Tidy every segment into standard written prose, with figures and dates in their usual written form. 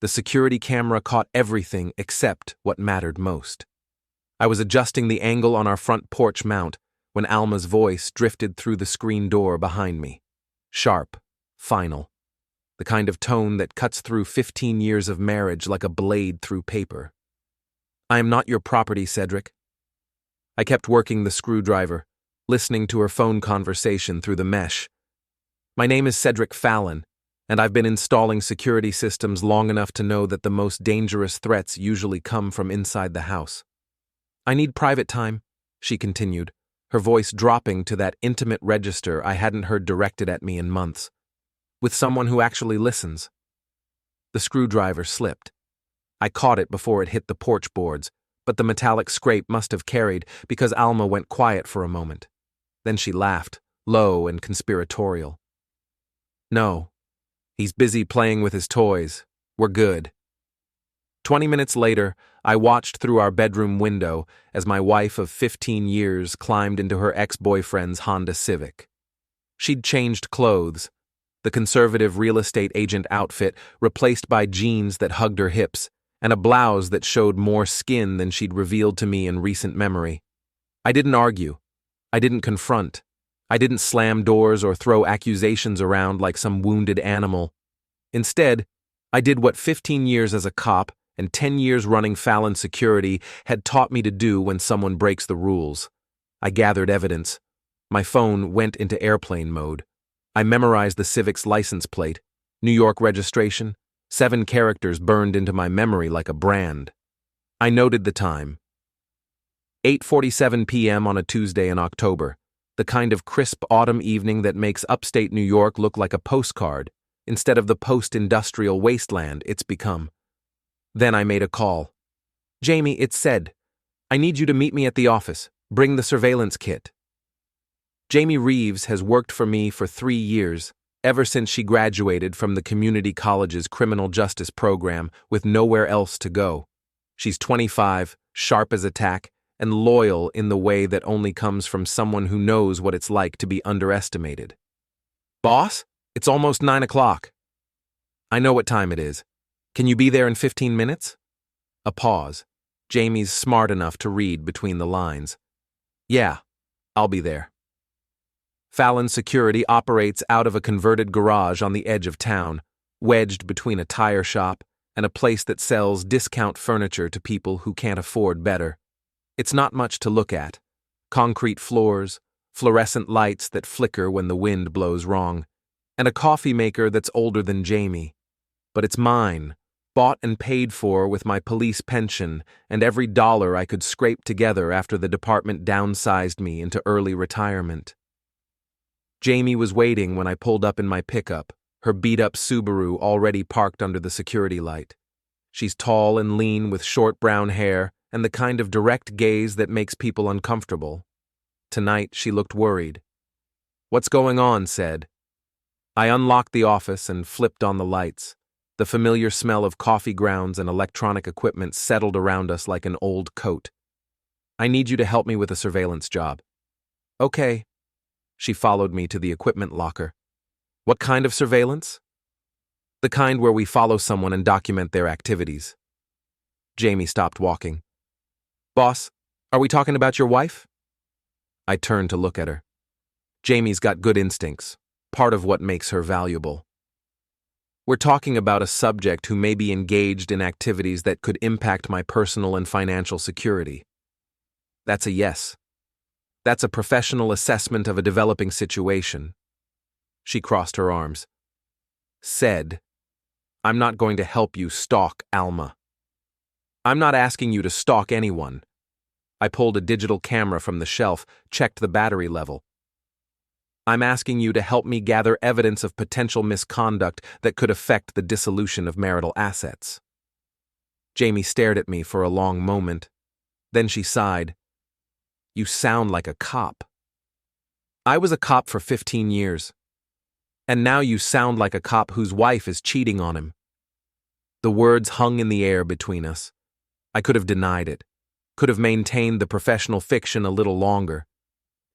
The security camera caught everything except what mattered most. I was adjusting the angle on our front porch mount when Alma's voice drifted through the screen door behind me. Sharp, final. The kind of tone that cuts through 15 years of marriage like a blade through paper. "I am not your property, Cedric." I kept working the screwdriver, listening to her phone conversation through the mesh. "My name is Cedric Fallon, and I've been installing security systems long enough to know that the most dangerous threats usually come from inside the house. I need private time," she continued, her voice dropping to that intimate register I hadn't heard directed at me in months. "With someone who actually listens." The screwdriver slipped. I caught it before it hit the porch boards, but the metallic scrape must have carried because Alma went quiet for a moment. Then she laughed, low and conspiratorial. "No. He's busy playing with his toys. We're good." 20 minutes later, I watched through our bedroom window as my wife of 15 years climbed into her ex-boyfriend's Honda Civic. She'd changed clothes, the conservative real estate agent outfit replaced by jeans that hugged her hips, and a blouse that showed more skin than she'd revealed to me in recent memory. I didn't argue. I didn't confront. I didn't slam doors or throw accusations around like some wounded animal. Instead, I did what 15 years as a cop and 10 years running Fallon Security had taught me to do when someone breaks the rules. I gathered evidence. My phone went into airplane mode. I memorized the Civic's license plate, New York registration, 7 characters burned into my memory like a brand. I noted the time. 8:47 p.m. on a Tuesday in October, the kind of crisp autumn evening that makes upstate New York look like a postcard, instead of the post-industrial wasteland it's become. Then I made a call. "Jamie, it's Ced. I need you to meet me at the office. Bring the surveillance kit." Jamie Reeves has worked for me for 3 years, ever since she graduated from the community college's criminal justice program with nowhere else to go. She's 25, sharp as a tack, and loyal in the way that only comes from someone who knows what it's like to be underestimated. "Boss, it's almost 9 o'clock. "I know what time it is. Can you be there in 15 minutes? A pause. Jamie's smart enough to read between the lines. "Yeah, I'll be there." Fallon Security operates out of a converted garage on the edge of town, wedged between a tire shop and a place that sells discount furniture to people who can't afford better. It's not much to look at. Concrete floors, fluorescent lights that flicker when the wind blows wrong, and a coffee maker that's older than Jamie. But it's mine, bought and paid for with my police pension and every dollar I could scrape together after the department downsized me into early retirement. Jamie was waiting when I pulled up in my pickup, her beat-up Subaru already parked under the security light. She's tall and lean with short brown hair and the kind of direct gaze that makes people uncomfortable. Tonight, she looked worried. "What's going on?" Ced. I unlocked the office and flipped on the lights. The familiar smell of coffee grounds and electronic equipment settled around us like an old coat. "I need you to help me with a surveillance job." "Okay." She followed me to the equipment locker. "What kind of surveillance?" "The kind where we follow someone and document their activities." Jamie stopped walking. "Boss, are we talking about your wife?" I turned to look at her. Jamie's got good instincts, part of what makes her valuable. "We're talking about a subject who may be engaged in activities that could impact my personal and financial security." That's a yes. That's a professional assessment of a developing situation. She crossed her arms. "Ced, I'm not going to help you stalk Alma." "I'm not asking you to stalk anyone." I pulled a digital camera from the shelf, checked the battery level. "I'm asking you to help me gather evidence of potential misconduct that could affect the dissolution of marital assets." Jamie stared at me for a long moment. Then she sighed. "You sound like a cop." "I was a cop for 15 years. And now you sound like a cop whose wife is cheating on him." The words hung in the air between us. I could have denied it, could have maintained the professional fiction a little longer.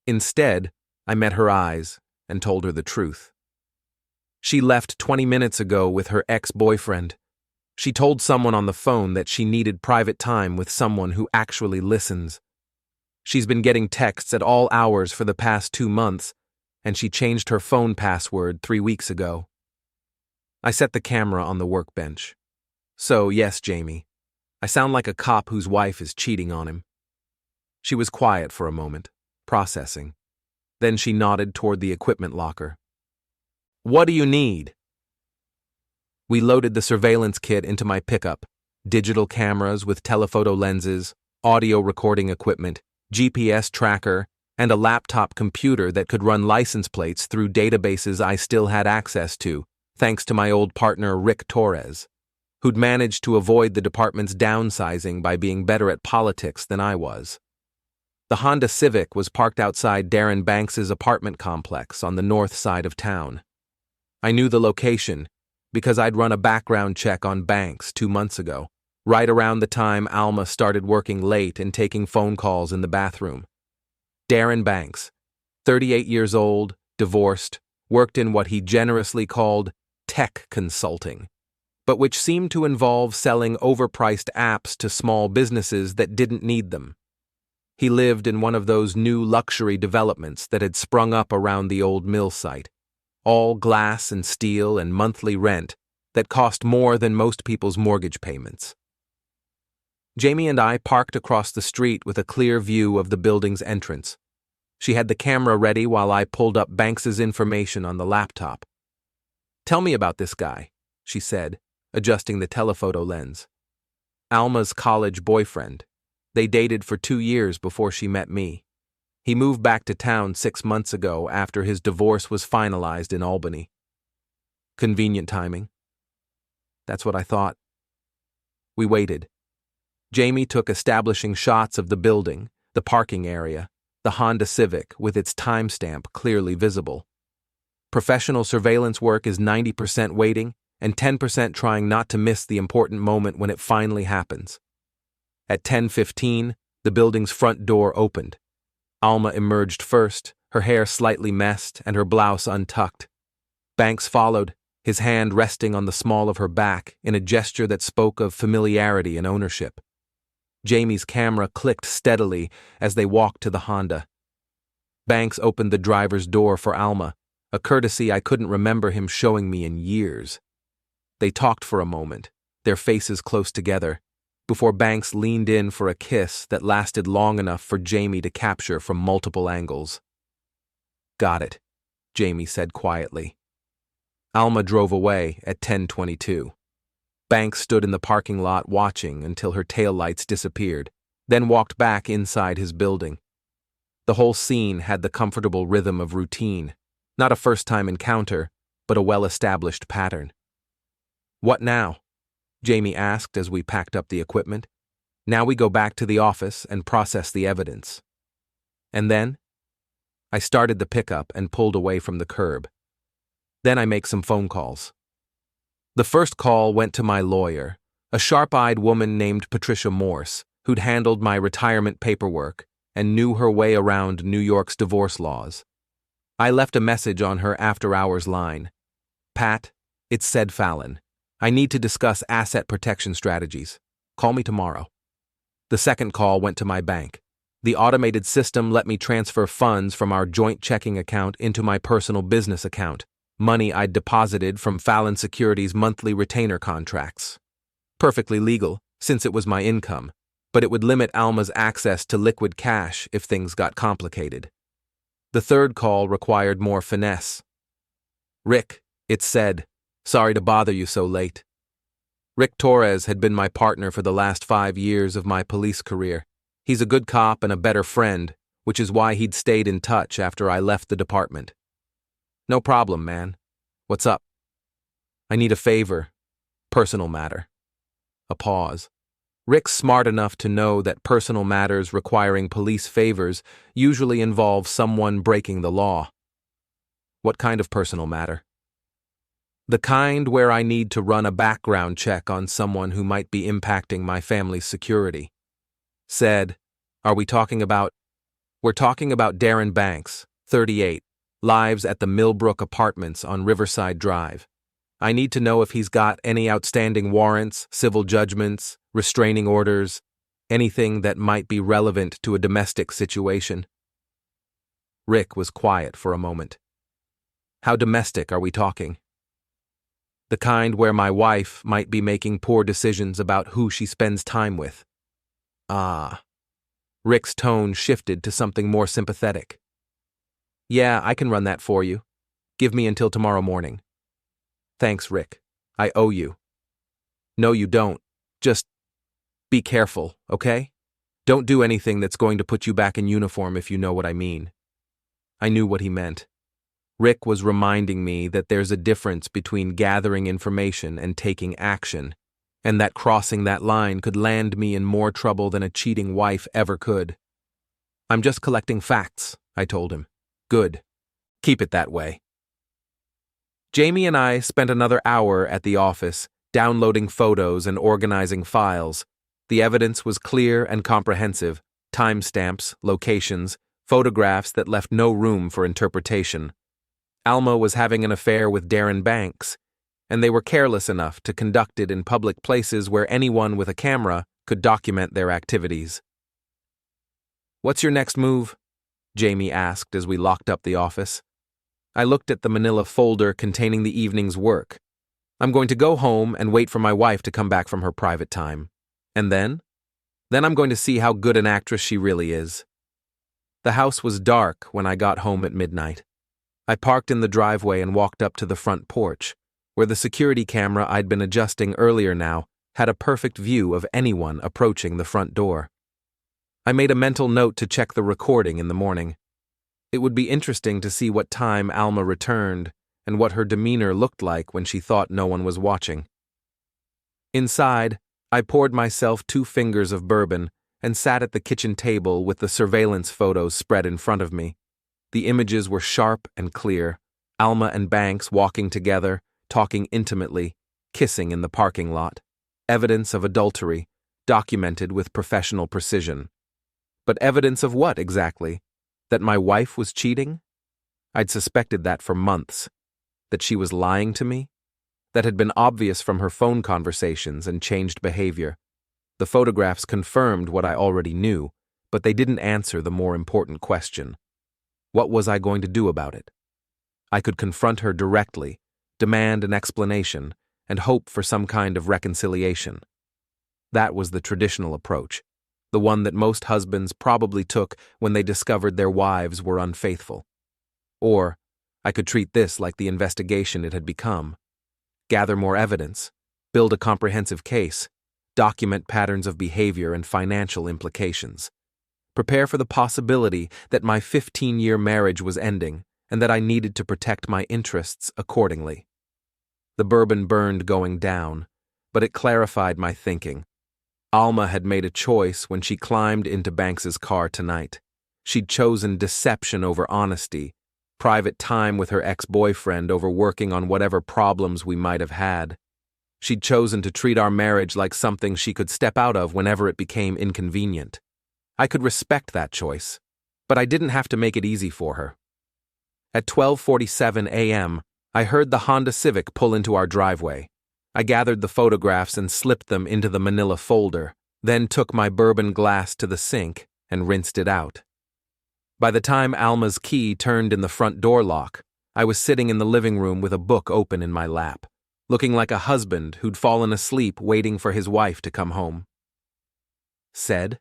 Instead, I met her eyes and told her the truth. She left 20 minutes ago with her ex-boyfriend. She told someone on the phone that she needed private time with someone who actually listens. She's been getting texts at all hours for the past 2 months, and she changed her phone password 3 weeks ago. I set the camera on the workbench. So, yes, Jamie, I sound like a cop whose wife is cheating on him. She was quiet for a moment, processing. Then she nodded toward the equipment locker. What do you need? We loaded the surveillance kit into my pickup, digital cameras with telephoto lenses, audio recording equipment, GPS tracker, and a laptop computer that could run license plates through databases I still had access to, thanks to my old partner Rick Torres, who'd managed to avoid the department's downsizing by being better at politics than I was. The Honda Civic was parked outside Darren Banks's apartment complex on the north side of town. I knew the location because I'd run a background check on Banks 2 months ago, right around the time Alma started working late and taking phone calls in the bathroom. Darren Banks, 38 years old, divorced, worked in what he generously called tech consulting, but which seemed to involve selling overpriced apps to small businesses that didn't need them. He lived in one of those new luxury developments that had sprung up around the old mill site, all glass and steel and monthly rent that cost more than most people's mortgage payments. Jamie and I parked across the street with a clear view of the building's entrance. She had the camera ready while I pulled up Banks's information on the laptop. Tell me about this guy, she said, adjusting the telephoto lens. Alma's college boyfriend. They dated for 2 years before she met me. He moved back to town 6 months ago after his divorce was finalized in Albany. Convenient timing. That's what I thought. We waited. Jamie took establishing shots of the building, the parking area, the Honda Civic with its timestamp clearly visible. Professional surveillance work is 90% waiting and 10% trying not to miss the important moment when it finally happens. At 10:15, the building's front door opened. Alma emerged first, her hair slightly messed and her blouse untucked. Banks followed, his hand resting on the small of her back in a gesture that spoke of familiarity and ownership. Jamie's camera clicked steadily as they walked to the Honda. Banks opened the driver's door for Alma, a courtesy I couldn't remember him showing me in years. They talked for a moment, their faces close together, before Banks leaned in for a kiss that lasted long enough for Jamie to capture from multiple angles. Got it, Jamie said quietly. Alma drove away at 10:22. Banks stood in the parking lot watching until her taillights disappeared, then walked back inside his building. The whole scene had the comfortable rhythm of routine, not a first-time encounter, but a well-established pattern. What now? Jamie asked as we packed up the equipment. Now we go back to the office and process the evidence. And then? I started the pickup and pulled away from the curb. Then I make some phone calls. The first call went to my lawyer, a sharp-eyed woman named Patricia Morse, who'd handled my retirement paperwork and knew her way around New York's divorce laws. I left a message on her after-hours line. Pat, it's Cedric Fallon. I need to discuss asset protection strategies. Call me tomorrow. The second call went to my bank. The automated system let me transfer funds from our joint checking account into my personal business account, money I'd deposited from Fallon Securities' monthly retainer contracts. Perfectly legal, since it was my income, but it would limit Alma's access to liquid cash if things got complicated. The third call required more finesse. Rick, it said, sorry to bother you so late. Rick Torres had been my partner for the last 5 years of my police career. He's a good cop and a better friend, which is why he'd stayed in touch after I left the department. No problem, man. What's up? I need a favor. Personal matter. A pause. Rick's smart enough to know that personal matters requiring police favors usually involve someone breaking the law. What kind of personal matter? The kind where I need to run a background check on someone who might be impacting my family's security. Said, are we talking about? We're talking about Darren Banks, 38, lives at the Millbrook Apartments on Riverside Drive. I need to know if he's got any outstanding warrants, civil judgments, restraining orders, anything that might be relevant to a domestic situation. Rick was quiet for a moment. How domestic are we talking? The kind where my wife might be making poor decisions about who she spends time with. Ah. Rick's tone shifted to something more sympathetic. Yeah, I can run that for you. Give me until tomorrow morning. Thanks, Rick. I owe you. No, you don't. Just be careful, okay? Don't do anything that's going to put you back in uniform if you know what I mean. I knew what he meant. Rick was reminding me that there's a difference between gathering information and taking action, and that crossing that line could land me in more trouble than a cheating wife ever could. I'm just collecting facts, I told him. Good. Keep it that way. Jamie and I spent another hour at the office, downloading photos and organizing files. The evidence was clear and comprehensive: timestamps, locations, photographs that left no room for interpretation. Alma was having an affair with Darren Banks, and they were careless enough to conduct it in public places where anyone with a camera could document their activities. What's your next move? Jamie asked as we locked up the office. I looked at the manila folder containing the evening's work. I'm going to go home and wait for my wife to come back from her private time. And then? Then I'm going to see how good an actress she really is. The house was dark when I got home at midnight. I parked in the driveway and walked up to the front porch, where the security camera I'd been adjusting earlier now had a perfect view of anyone approaching the front door. I made a mental note to check the recording in the morning. It would be interesting to see what time Alma returned and what her demeanor looked like when she thought no one was watching. Inside, I poured myself 2 fingers of bourbon and sat at the kitchen table with the surveillance photos spread in front of me. The images were sharp and clear: Alma and Banks walking together, talking intimately, kissing in the parking lot. Evidence of adultery, documented with professional precision. But evidence of what exactly? That my wife was cheating? I'd suspected that for months. That she was lying to me? That had been obvious from her phone conversations and changed behavior. The photographs confirmed what I already knew, but they didn't answer the more important question. What was I going to do about it? I could confront her directly, demand an explanation, and hope for some kind of reconciliation. That was the traditional approach, the one that most husbands probably took when they discovered their wives were unfaithful. Or, I could treat this like the investigation it had become. Gather more evidence, build a comprehensive case, document patterns of behavior and financial implications. Prepare for the possibility that my 15-year marriage was ending and that I needed to protect my interests accordingly. The bourbon burned going down, but it clarified my thinking. Alma had made a choice when she climbed into Banks's car tonight. She'd chosen deception over honesty, private time with her ex-boyfriend over working on whatever problems we might have had. She'd chosen to treat our marriage like something she could step out of whenever it became inconvenient. I could respect that choice, but I didn't have to make it easy for her. At 12:47 a.m., I heard the Honda Civic pull into our driveway. I gathered the photographs and slipped them into the manila folder, then took my bourbon glass to the sink and rinsed it out. By the time Alma's key turned in the front door lock, I was sitting in the living room with a book open in my lap, looking like a husband who'd fallen asleep waiting for his wife to come home. Said?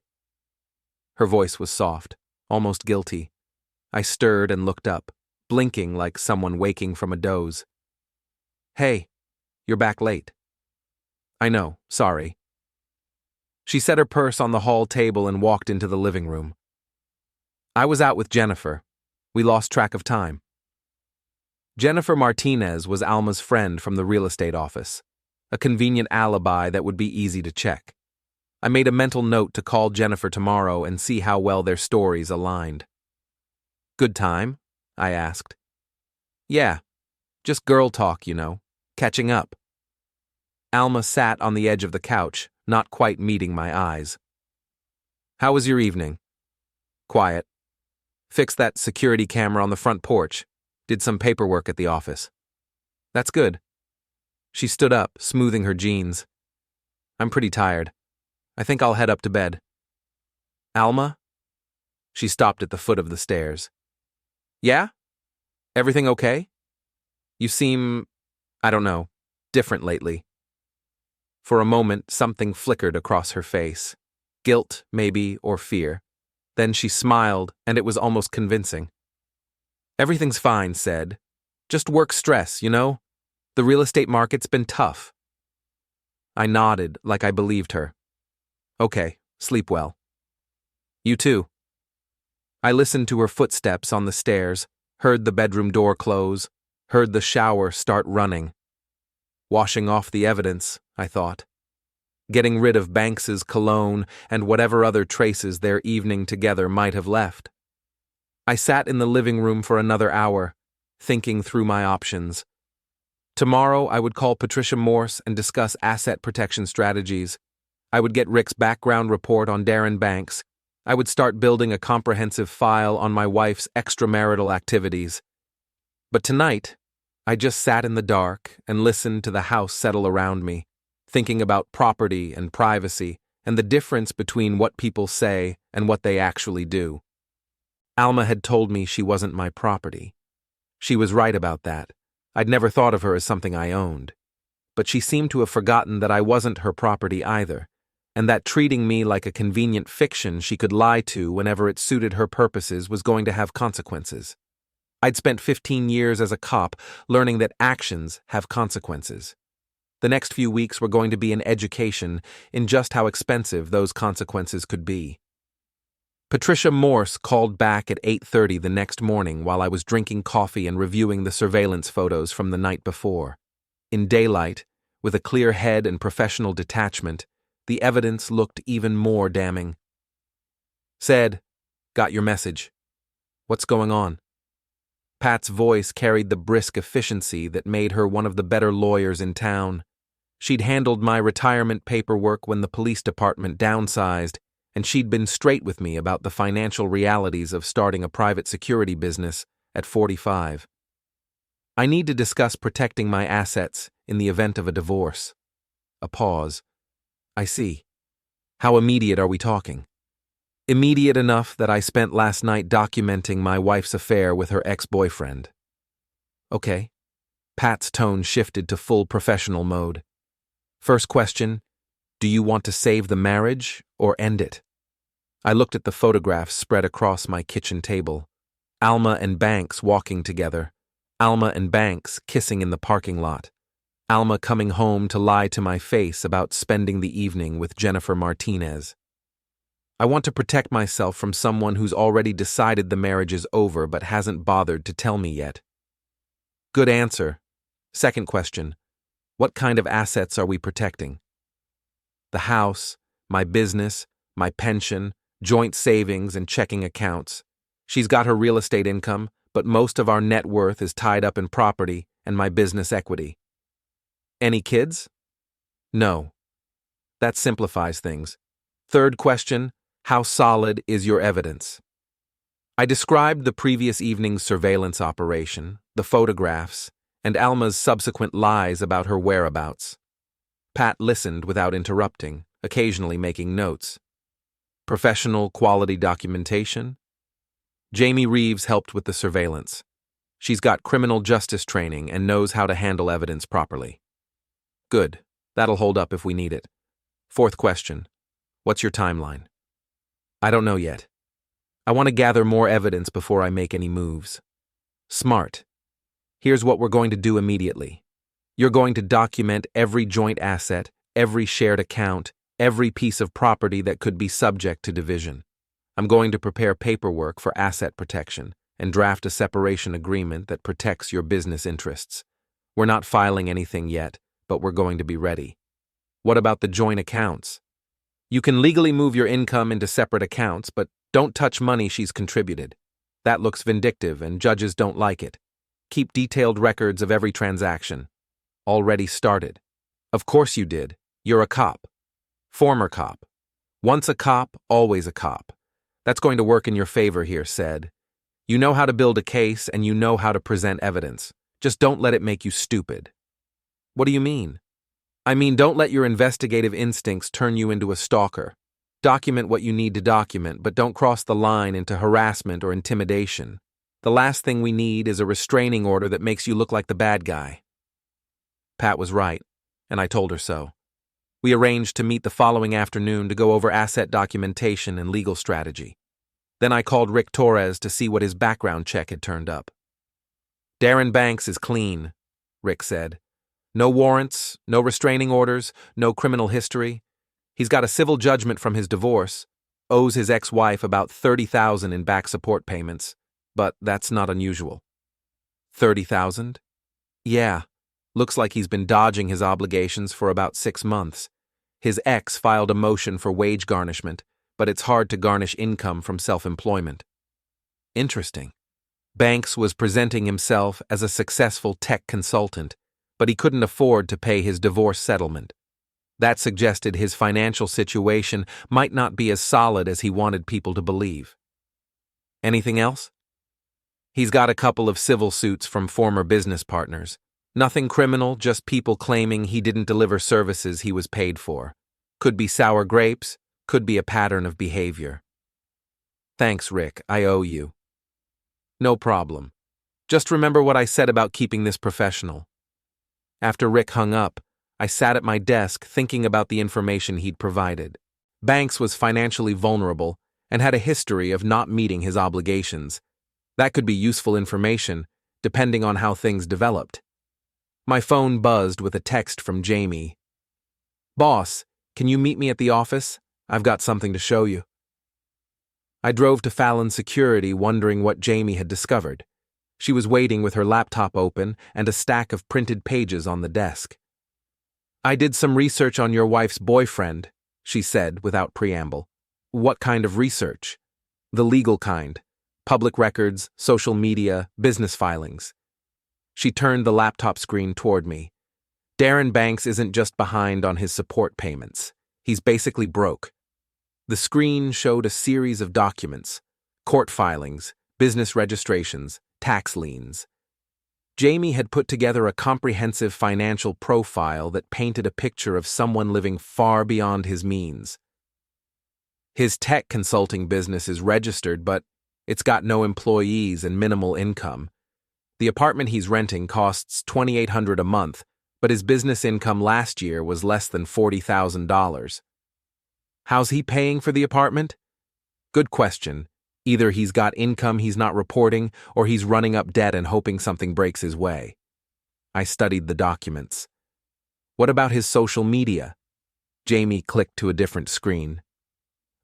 Her voice was soft, almost guilty. I stirred and looked up, blinking like someone waking from a doze. Hey, you're back late. I know, sorry. She set her purse on the hall table and walked into the living room. I was out with Jennifer. We lost track of time. Jennifer Martinez was Alma's friend from the real estate office, a convenient alibi that would be easy to check. I made a mental note to call Jennifer tomorrow and see how well their stories aligned. Good time? I asked. Yeah, just girl talk, catching up. Alma sat on the edge of the couch, not quite meeting my eyes. How was your evening? Quiet. Fixed that security camera on the front porch. Did some paperwork at the office. That's good. She stood up, smoothing her jeans. I'm pretty tired. I think I'll head up to bed. Alma? She stopped at the foot of the stairs. Yeah? Everything okay? You seem, I don't know, different lately. For a moment, something flickered across her face. Guilt, maybe, or fear. Then she smiled, and it was almost convincing. Everything's fine, said. Just work stress, you know? The real estate market's been tough. I nodded, like I believed her. Okay, sleep well. You too. I listened to her footsteps on the stairs, heard the bedroom door close, heard the shower start running. Washing off the evidence, I thought. Getting rid of Banks's cologne and whatever other traces their evening together might have left. I sat in the living room for another hour, thinking through my options. Tomorrow I would call Patricia Morse and discuss asset protection strategies. I would get Rick's background report on Darren Banks. I would start building a comprehensive file on my wife's extramarital activities. But tonight, I just sat in the dark and listened to the house settle around me, thinking about property and privacy and the difference between what people say and what they actually do. Alma had told me she wasn't my property. She was right about that. I'd never thought of her as something I owned. But she seemed to have forgotten that I wasn't her property either, and that treating me like a convenient fiction she could lie to whenever it suited her purposes was going to have consequences. I'd spent 15 years as a cop learning that actions have consequences. The next few weeks were going to be an education in just how expensive those consequences could be. Patricia Morse called back at 8:30 the next morning while I was drinking coffee and reviewing the surveillance photos from the night before. In daylight, with a clear head and professional detachment, the evidence looked even more damning. Said, "Got your message. What's going on?" Pat's voice carried the brisk efficiency that made her one of the better lawyers in town. She'd handled my retirement paperwork when the police department downsized, and she'd been straight with me about the financial realities of starting a private security business at 45. I need to discuss protecting my assets in the event of a divorce. A pause. I see. How immediate are we talking? Immediate enough that I spent last night documenting my wife's affair with her ex-boyfriend. Okay. Pat's tone shifted to full professional mode. First question, do you want to save the marriage or end it? I looked at the photographs spread across my kitchen table. Alma and Banks walking together. Alma and Banks kissing in the parking lot. Alma coming home to lie to my face about spending the evening with Jennifer Martinez. I want to protect myself from someone who's already decided the marriage is over but hasn't bothered to tell me yet. Good answer. Second question, what kind of assets are we protecting? The house, my business, my pension, joint savings and checking accounts. She's got her real estate income, but most of our net worth is tied up in property and my business equity. Any kids? No. That simplifies things. Third question, how solid is your evidence? I described the previous evening's surveillance operation, the photographs, and Alma's subsequent lies about her whereabouts. Pat listened without interrupting, occasionally making notes. Professional quality documentation? Jamie Reeves helped with the surveillance. She's got criminal justice training and knows how to handle evidence properly. Good. That'll hold up if we need it. Fourth question. What's your timeline? I don't know yet. I want to gather more evidence before I make any moves. Smart. Here's what we're going to do immediately. You're going to document every joint asset, every shared account, every piece of property that could be subject to division. I'm going to prepare paperwork for asset protection and draft a separation agreement that protects your business interests. We're not filing anything yet, but we're going to be ready. What about the joint accounts? You can legally move your income into separate accounts, but don't touch money she's contributed. That looks vindictive and judges don't like it. Keep detailed records of every transaction. Already started. Of course you did. You're a cop. Former cop. Once a cop, always a cop. That's going to work in your favor here, said. You know how to build a case and you know how to present evidence. Just don't let it make you stupid. What do you mean? I mean, don't let your investigative instincts turn you into a stalker. Document what you need to document, but don't cross the line into harassment or intimidation. The last thing we need is a restraining order that makes you look like the bad guy. Pat was right, and I told her so. We arranged to meet the following afternoon to go over asset documentation and legal strategy. Then I called Rick Torres to see what his background check had turned up. Darren Banks is clean, Rick said. No warrants, no restraining orders, no criminal history. He's got a civil judgment from his divorce, owes his ex-wife about $30,000 in back support payments, but that's not unusual. $30,000? Yeah, looks like he's been dodging his obligations for about 6 months. His ex filed a motion for wage garnishment, but it's hard to garnish income from self-employment. Interesting. Banks was presenting himself as a successful tech consultant, but he couldn't afford to pay his divorce settlement. That suggested his financial situation might not be as solid as he wanted people to believe. Anything else? He's got a couple of civil suits from former business partners. Nothing criminal, just people claiming he didn't deliver services he was paid for. Could be sour grapes, could be a pattern of behavior. Thanks, Rick, I owe you. No problem. Just remember what I said about keeping this professional. After Rick hung up, I sat at my desk thinking about the information he'd provided. Banks was financially vulnerable and had a history of not meeting his obligations. That could be useful information, depending on how things developed. My phone buzzed with a text from Jamie. Boss, can you meet me at the office? I've got something to show you. I drove to Fallon Security wondering what Jamie had discovered. She was waiting with her laptop open and a stack of printed pages on the desk. I did some research on your wife's boyfriend, she said without preamble. What kind of research? The legal kind. Public records, social media, business filings. She turned the laptop screen toward me. Darren Banks isn't just behind on his support payments. He's basically broke. The screen showed a series of documents, court filings, business registrations, tax liens. Jamie had put together a comprehensive financial profile that painted a picture of someone living far beyond his means. His tech consulting business is registered, but it's got no employees and minimal income. The apartment he's renting costs $2,800 a month, but his business income last year was less than $40,000. How's he paying for the apartment? Good question. Either he's got income he's not reporting, or he's running up debt and hoping something breaks his way. I studied the documents. What about his social media? Jamie clicked to a different screen.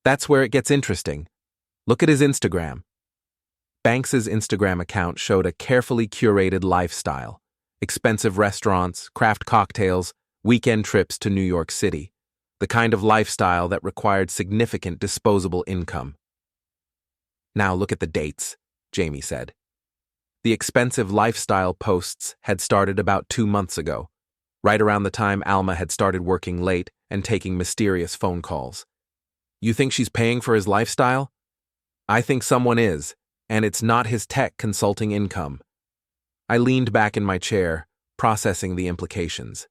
That's where it gets interesting. Look at his Instagram. Banks's Instagram account showed a carefully curated lifestyle. Expensive restaurants, craft cocktails, weekend trips to New York City. The kind of lifestyle that required significant disposable income. Now look at the dates, Jamie said. The expensive lifestyle posts had started about 2 months ago, right around the time Alma had started working late and taking mysterious phone calls. You think she's paying for his lifestyle? I think someone is, and it's not his tech consulting income. I leaned back in my chair, processing the implications.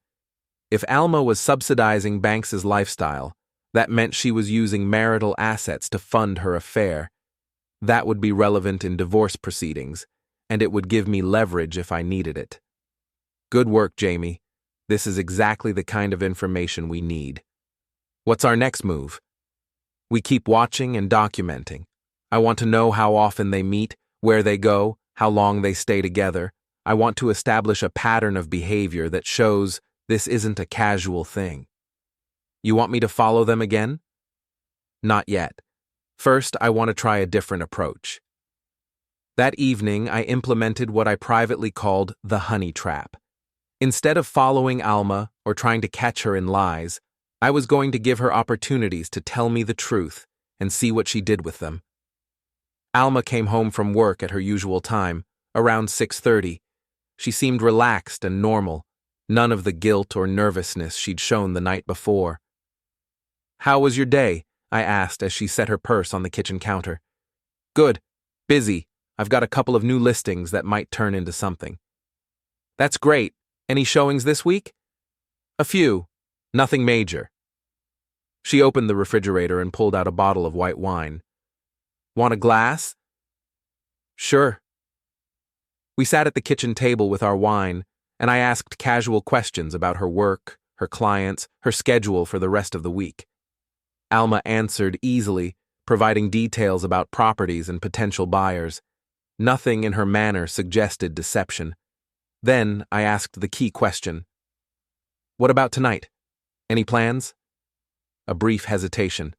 If Alma was subsidizing Banks's lifestyle, that meant she was using marital assets to fund her affair. That would be relevant in divorce proceedings, and it would give me leverage if I needed it. Good work, Jamie. This is exactly the kind of information we need. What's our next move? We keep watching and documenting. I want to know how often they meet, where they go, how long they stay together. I want to establish a pattern of behavior that shows this isn't a casual thing. You want me to follow them again? Not yet. First, I want to try a different approach. That evening, I implemented what I privately called the honey trap. Instead of following Alma or trying to catch her in lies, I was going to give her opportunities to tell me the truth and see what she did with them. Alma came home from work at her usual time, around 6:30. She seemed relaxed and normal, none of the guilt or nervousness she'd shown the night before. How was your day? I asked as she set her purse on the kitchen counter. Good. Busy. I've got a couple of new listings that might turn into something. That's great. Any showings this week? A few. Nothing major. She opened the refrigerator and pulled out a bottle of white wine. Want a glass? Sure. We sat at the kitchen table with our wine, and I asked casual questions about her work, her clients, her schedule for the rest of the week. Alma answered easily, providing details about properties and potential buyers. Nothing in her manner suggested deception. Then I asked the key question. What about tonight? Any plans? A brief hesitation.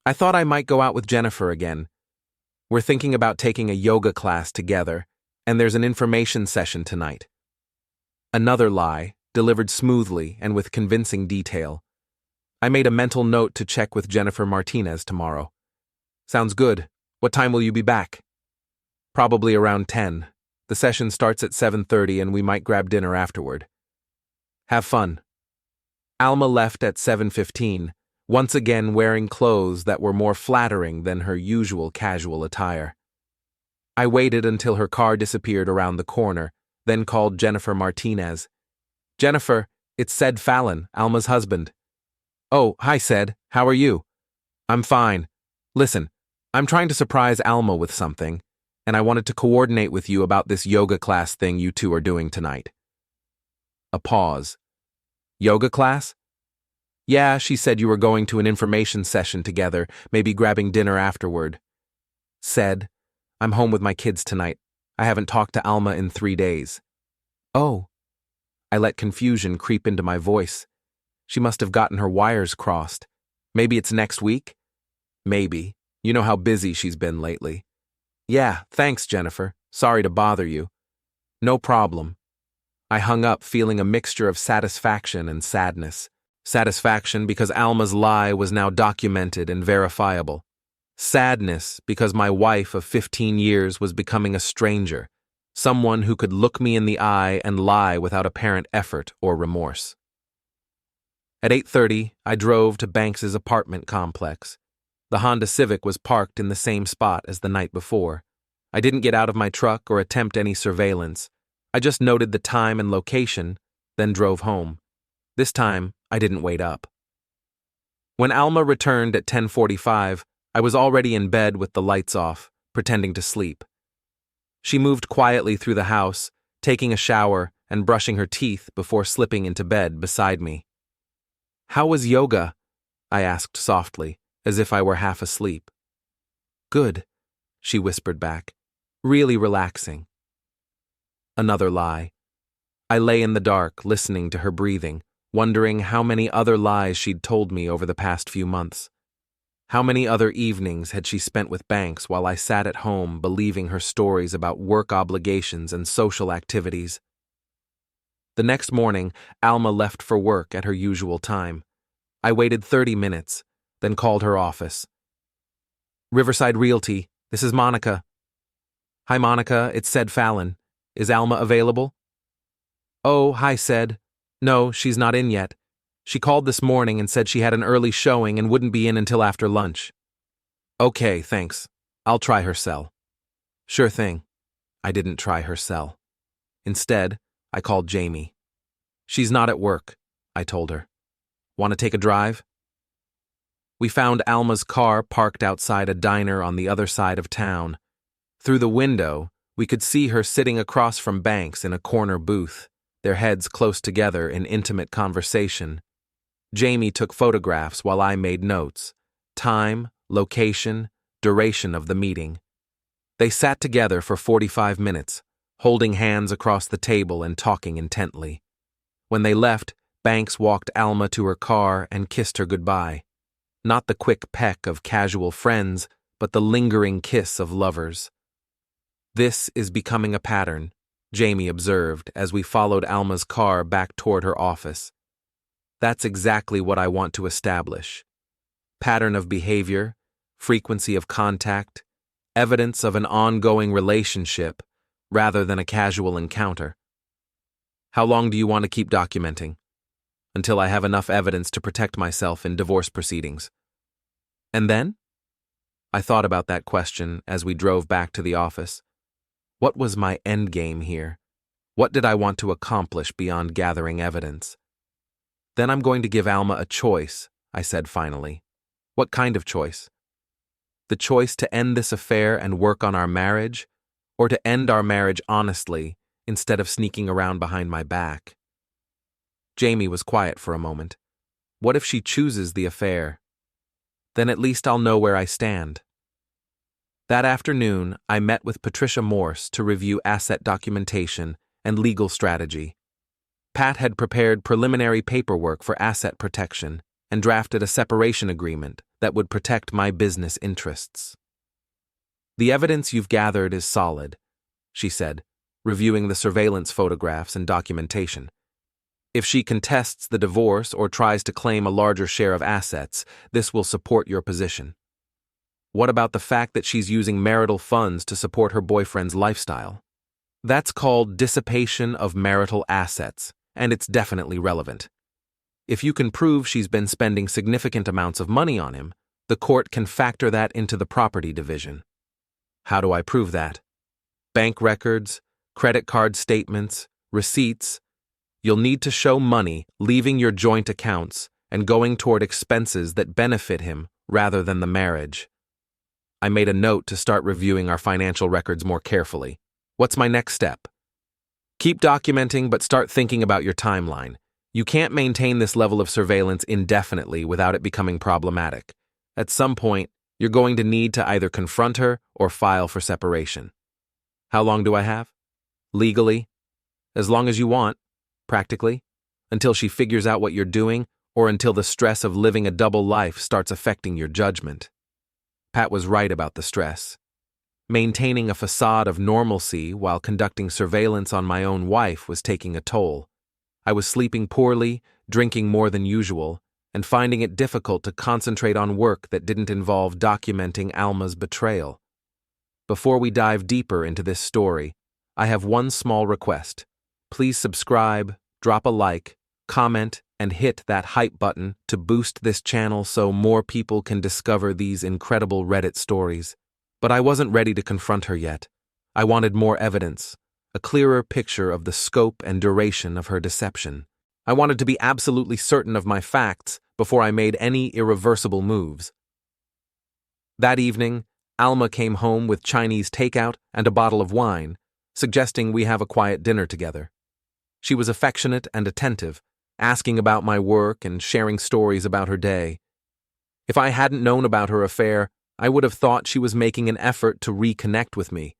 I thought I might go out with Jennifer again. We're thinking about taking a yoga class together, and there's an information session tonight. Another lie, delivered smoothly and with convincing detail. I made a mental note to check with Jennifer Martinez tomorrow. Sounds good. What time will you be back? Probably around 10. The session starts at 7:30 and we might grab dinner afterward. Have fun. Alma left at 7:15, once again wearing clothes that were more flattering than her usual casual attire. I waited until her car disappeared around the corner, then called Jennifer Martinez. Jennifer, it's Ced Fallon, Alma's husband. Oh, hi Ced, how are you? I'm fine. Listen, I'm trying to surprise Alma with something, and I wanted to coordinate with you about this yoga class thing you two are doing tonight. A pause. Yoga class? Yeah, she said you were going to an information session together, maybe grabbing dinner afterward. Ced, I'm home with my kids tonight. I haven't talked to Alma in 3 days. Oh. I let confusion creep into my voice. She must have gotten her wires crossed. Maybe it's next week? Maybe. You know how busy she's been lately. Yeah, thanks, Jennifer. Sorry to bother you. No problem. I hung up feeling a mixture of satisfaction and sadness. Satisfaction because Alma's lie was now documented and verifiable. Sadness because my wife of 15 years was becoming a stranger, someone who could look me in the eye and lie without apparent effort or remorse. At 8:30, I drove to Banks's apartment complex. The Honda Civic was parked in the same spot as the night before. I didn't get out of my truck or attempt any surveillance. I just noted the time and location, then drove home. This time, I didn't wait up. When Alma returned at 10:45, I was already in bed with the lights off, pretending to sleep. She moved quietly through the house, taking a shower and brushing her teeth before slipping into bed beside me. How was yoga? I asked softly, as if I were half asleep. Good, she whispered back. Really relaxing. Another lie. I lay in the dark, listening to her breathing, wondering how many other lies she'd told me over the past few months. How many other evenings had she spent with Banks while I sat at home believing her stories about work obligations and social activities? The next morning, Alma left for work at her usual time. I waited 30 minutes, then called her office. Riverside Realty, this is Monica. Hi Monica, it's Ced Fallon. Is Alma available? Oh, hi Ced. No, she's not in yet. She called this morning and said she had an early showing and wouldn't be in until after lunch. Okay, thanks. I'll try her cell. Sure thing. I didn't try her cell. Instead, I called Jamie. She's not at work, I told her. Want to take a drive? We found Alma's car parked outside a diner on the other side of town. Through the window, we could see her sitting across from Banks in a corner booth, their heads close together in intimate conversation. Jamie took photographs while I made notes. Time, location, duration of the meeting. They sat together for 45 minutes, holding hands across the table and talking intently. When they left, Banks walked Alma to her car and kissed her goodbye. Not the quick peck of casual friends, but the lingering kiss of lovers. This is becoming a pattern, Jamie observed as we followed Alma's car back toward her office. That's exactly what I want to establish. Pattern of behavior, frequency of contact, evidence of an ongoing relationship rather than a casual encounter. How long do you want to keep documenting? Until I have enough evidence to protect myself in divorce proceedings. And then? I thought about that question as we drove back to the office. What was my end game here? What did I want to accomplish beyond gathering evidence? Then I'm going to give Alma a choice, I said finally. What kind of choice? The choice to end this affair and work on our marriage, or to end our marriage honestly instead of sneaking around behind my back. Jamie was quiet for a moment. What if she chooses the affair? Then at least I'll know where I stand. That afternoon, I met with Patricia Morse to review asset documentation and legal strategy. Pat had prepared preliminary paperwork for asset protection and drafted a separation agreement that would protect my business interests. The evidence you've gathered is solid, she said, reviewing the surveillance photographs and documentation. If she contests the divorce or tries to claim a larger share of assets, this will support your position. What about the fact that she's using marital funds to support her boyfriend's lifestyle? That's called dissipation of marital assets, and it's definitely relevant. If you can prove she's been spending significant amounts of money on him, the court can factor that into the property division. How do I prove that? Bank records, credit card statements, receipts. You'll need to show money leaving your joint accounts and going toward expenses that benefit him rather than the marriage. I made a note to start reviewing our financial records more carefully. What's my next step? Keep documenting, but start thinking about your timeline. You can't maintain this level of surveillance indefinitely without it becoming problematic. At some point, you're going to need to either confront her or file for separation. How long do I have? Legally? As long as you want, practically, until she figures out what you're doing or until the stress of living a double life starts affecting your judgment. Pat was right about the stress. Maintaining a facade of normalcy while conducting surveillance on my own wife was taking a toll. I was sleeping poorly, drinking more than usual, and finding it difficult to concentrate on work that didn't involve documenting Alma's betrayal. Before we dive deeper into this story, I have one small request. Please subscribe, drop a like, comment, and hit that hype button to boost this channel so more people can discover these incredible Reddit stories. But I wasn't ready to confront her yet. I wanted more evidence, a clearer picture of the scope and duration of her deception. I wanted to be absolutely certain of my facts before I made any irreversible moves. That evening, Alma came home with Chinese takeout and a bottle of wine, suggesting we have a quiet dinner together. She was affectionate and attentive, asking about my work and sharing stories about her day. If I hadn't known about her affair, I would have thought she was making an effort to reconnect with me.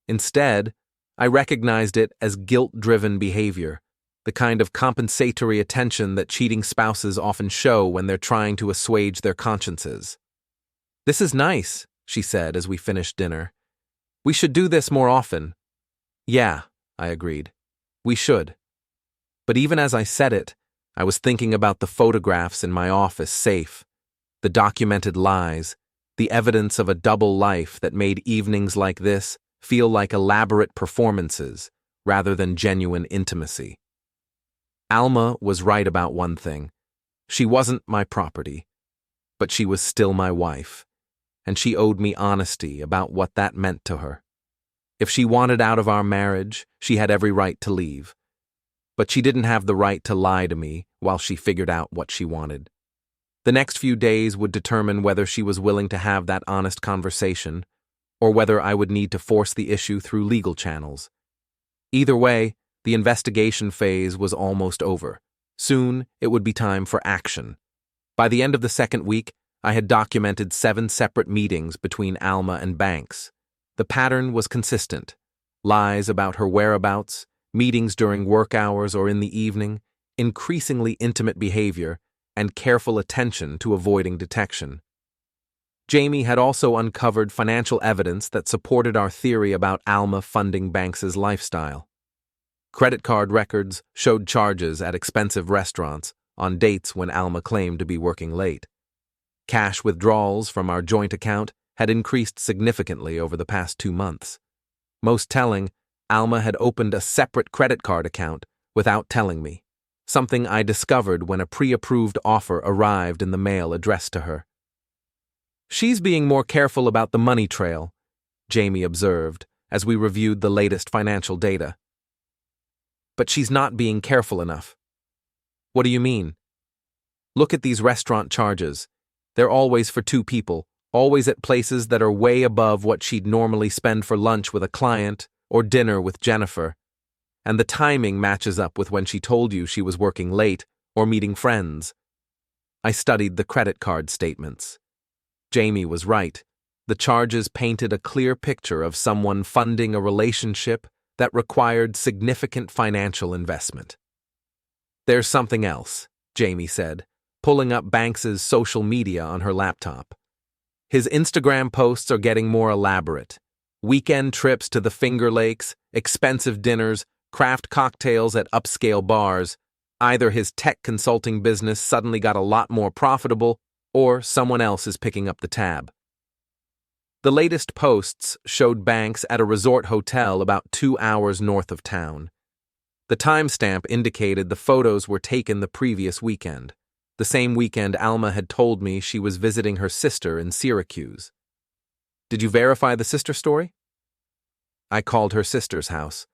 Instead, I recognized it as guilt-driven behavior, the kind of compensatory attention that cheating spouses often show when they're trying to assuage their consciences. "This is nice," she said as we finished dinner. "We should do this more often." "Yeah," I agreed. "We should." But even as I said it, I was thinking about the photographs in my office safe, the documented lies, the evidence of a double life that made evenings like this feel like elaborate performances rather than genuine intimacy. Alma was right about one thing. She wasn't my property, but she was still my wife, and she owed me honesty about what that meant to her. If she wanted out of our marriage, she had every right to leave. But she didn't have the right to lie to me while she figured out what she wanted. The next few days would determine whether she was willing to have that honest conversation, or whether I would need to force the issue through legal channels. Either way, the investigation phase was almost over. Soon, it would be time for action. By the end of the second week, I had documented 7 separate meetings between Alma and banks. The pattern was consistent: lies about her whereabouts, meetings during work hours or in the evening, increasingly intimate behavior, and careful attention to avoiding detection. Jamie had also uncovered financial evidence that supported our theory about Alma funding Banks's lifestyle. Credit card records showed charges at expensive restaurants on dates when Alma claimed to be working late. Cash withdrawals from our joint account had increased significantly over the past 2 months. Most telling, Alma had opened a separate credit card account without telling me, something I discovered when a pre-approved offer arrived in the mail addressed to her. "She's being more careful about the money trail," Jamie observed as we reviewed the latest financial data. "But she's not being careful enough." "What do you mean?" Look at these restaurant charges. They're always for two people, always at places that are way above what she'd normally spend for lunch with a client or dinner with Jennifer. And the timing matches up with when she told you she was working late or meeting friends. I studied the credit card statements. Jamie was right. The charges painted a clear picture of someone funding a relationship that required significant financial investment. There's something else, Jamie said, pulling up Banks's social media on her laptop. His Instagram posts are getting more elaborate. Weekend trips to the Finger Lakes, expensive dinners, craft cocktails at upscale bars. Either his tech consulting business suddenly got a lot more profitable, or someone else is picking up the tab. The latest posts showed Banks at a resort hotel about 2 hours north of town. The timestamp indicated the photos were taken the previous weekend, the same weekend Alma had told me she was visiting her sister in Syracuse. Did you verify the sister story? I called her sister's house.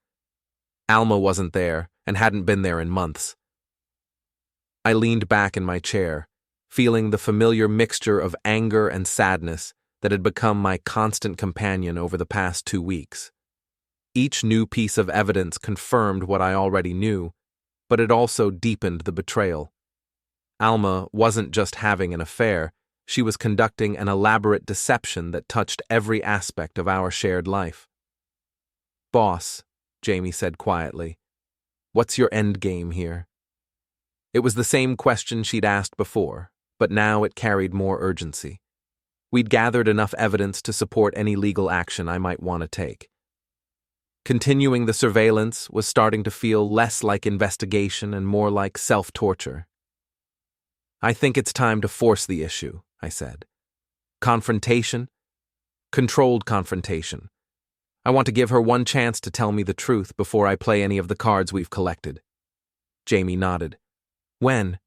Alma wasn't there and hadn't been there in months. I leaned back in my chair, feeling the familiar mixture of anger and sadness that had become my constant companion over the past 2 weeks. Each new piece of evidence confirmed what I already knew, but it also deepened the betrayal. Alma wasn't just having an affair, she was conducting an elaborate deception that touched every aspect of our shared life. "Boss," Jamie said quietly, "what's your end game here?" It was the same question she'd asked before, but now it carried more urgency. We'd gathered enough evidence to support any legal action I might want to take. Continuing the surveillance was starting to feel less like investigation and more like self-torture. "I think it's time to force the issue," I said. "Confrontation? Controlled confrontation. I want to give her one chance to tell me the truth before I play any of the cards we've collected." Jamie nodded. "When?"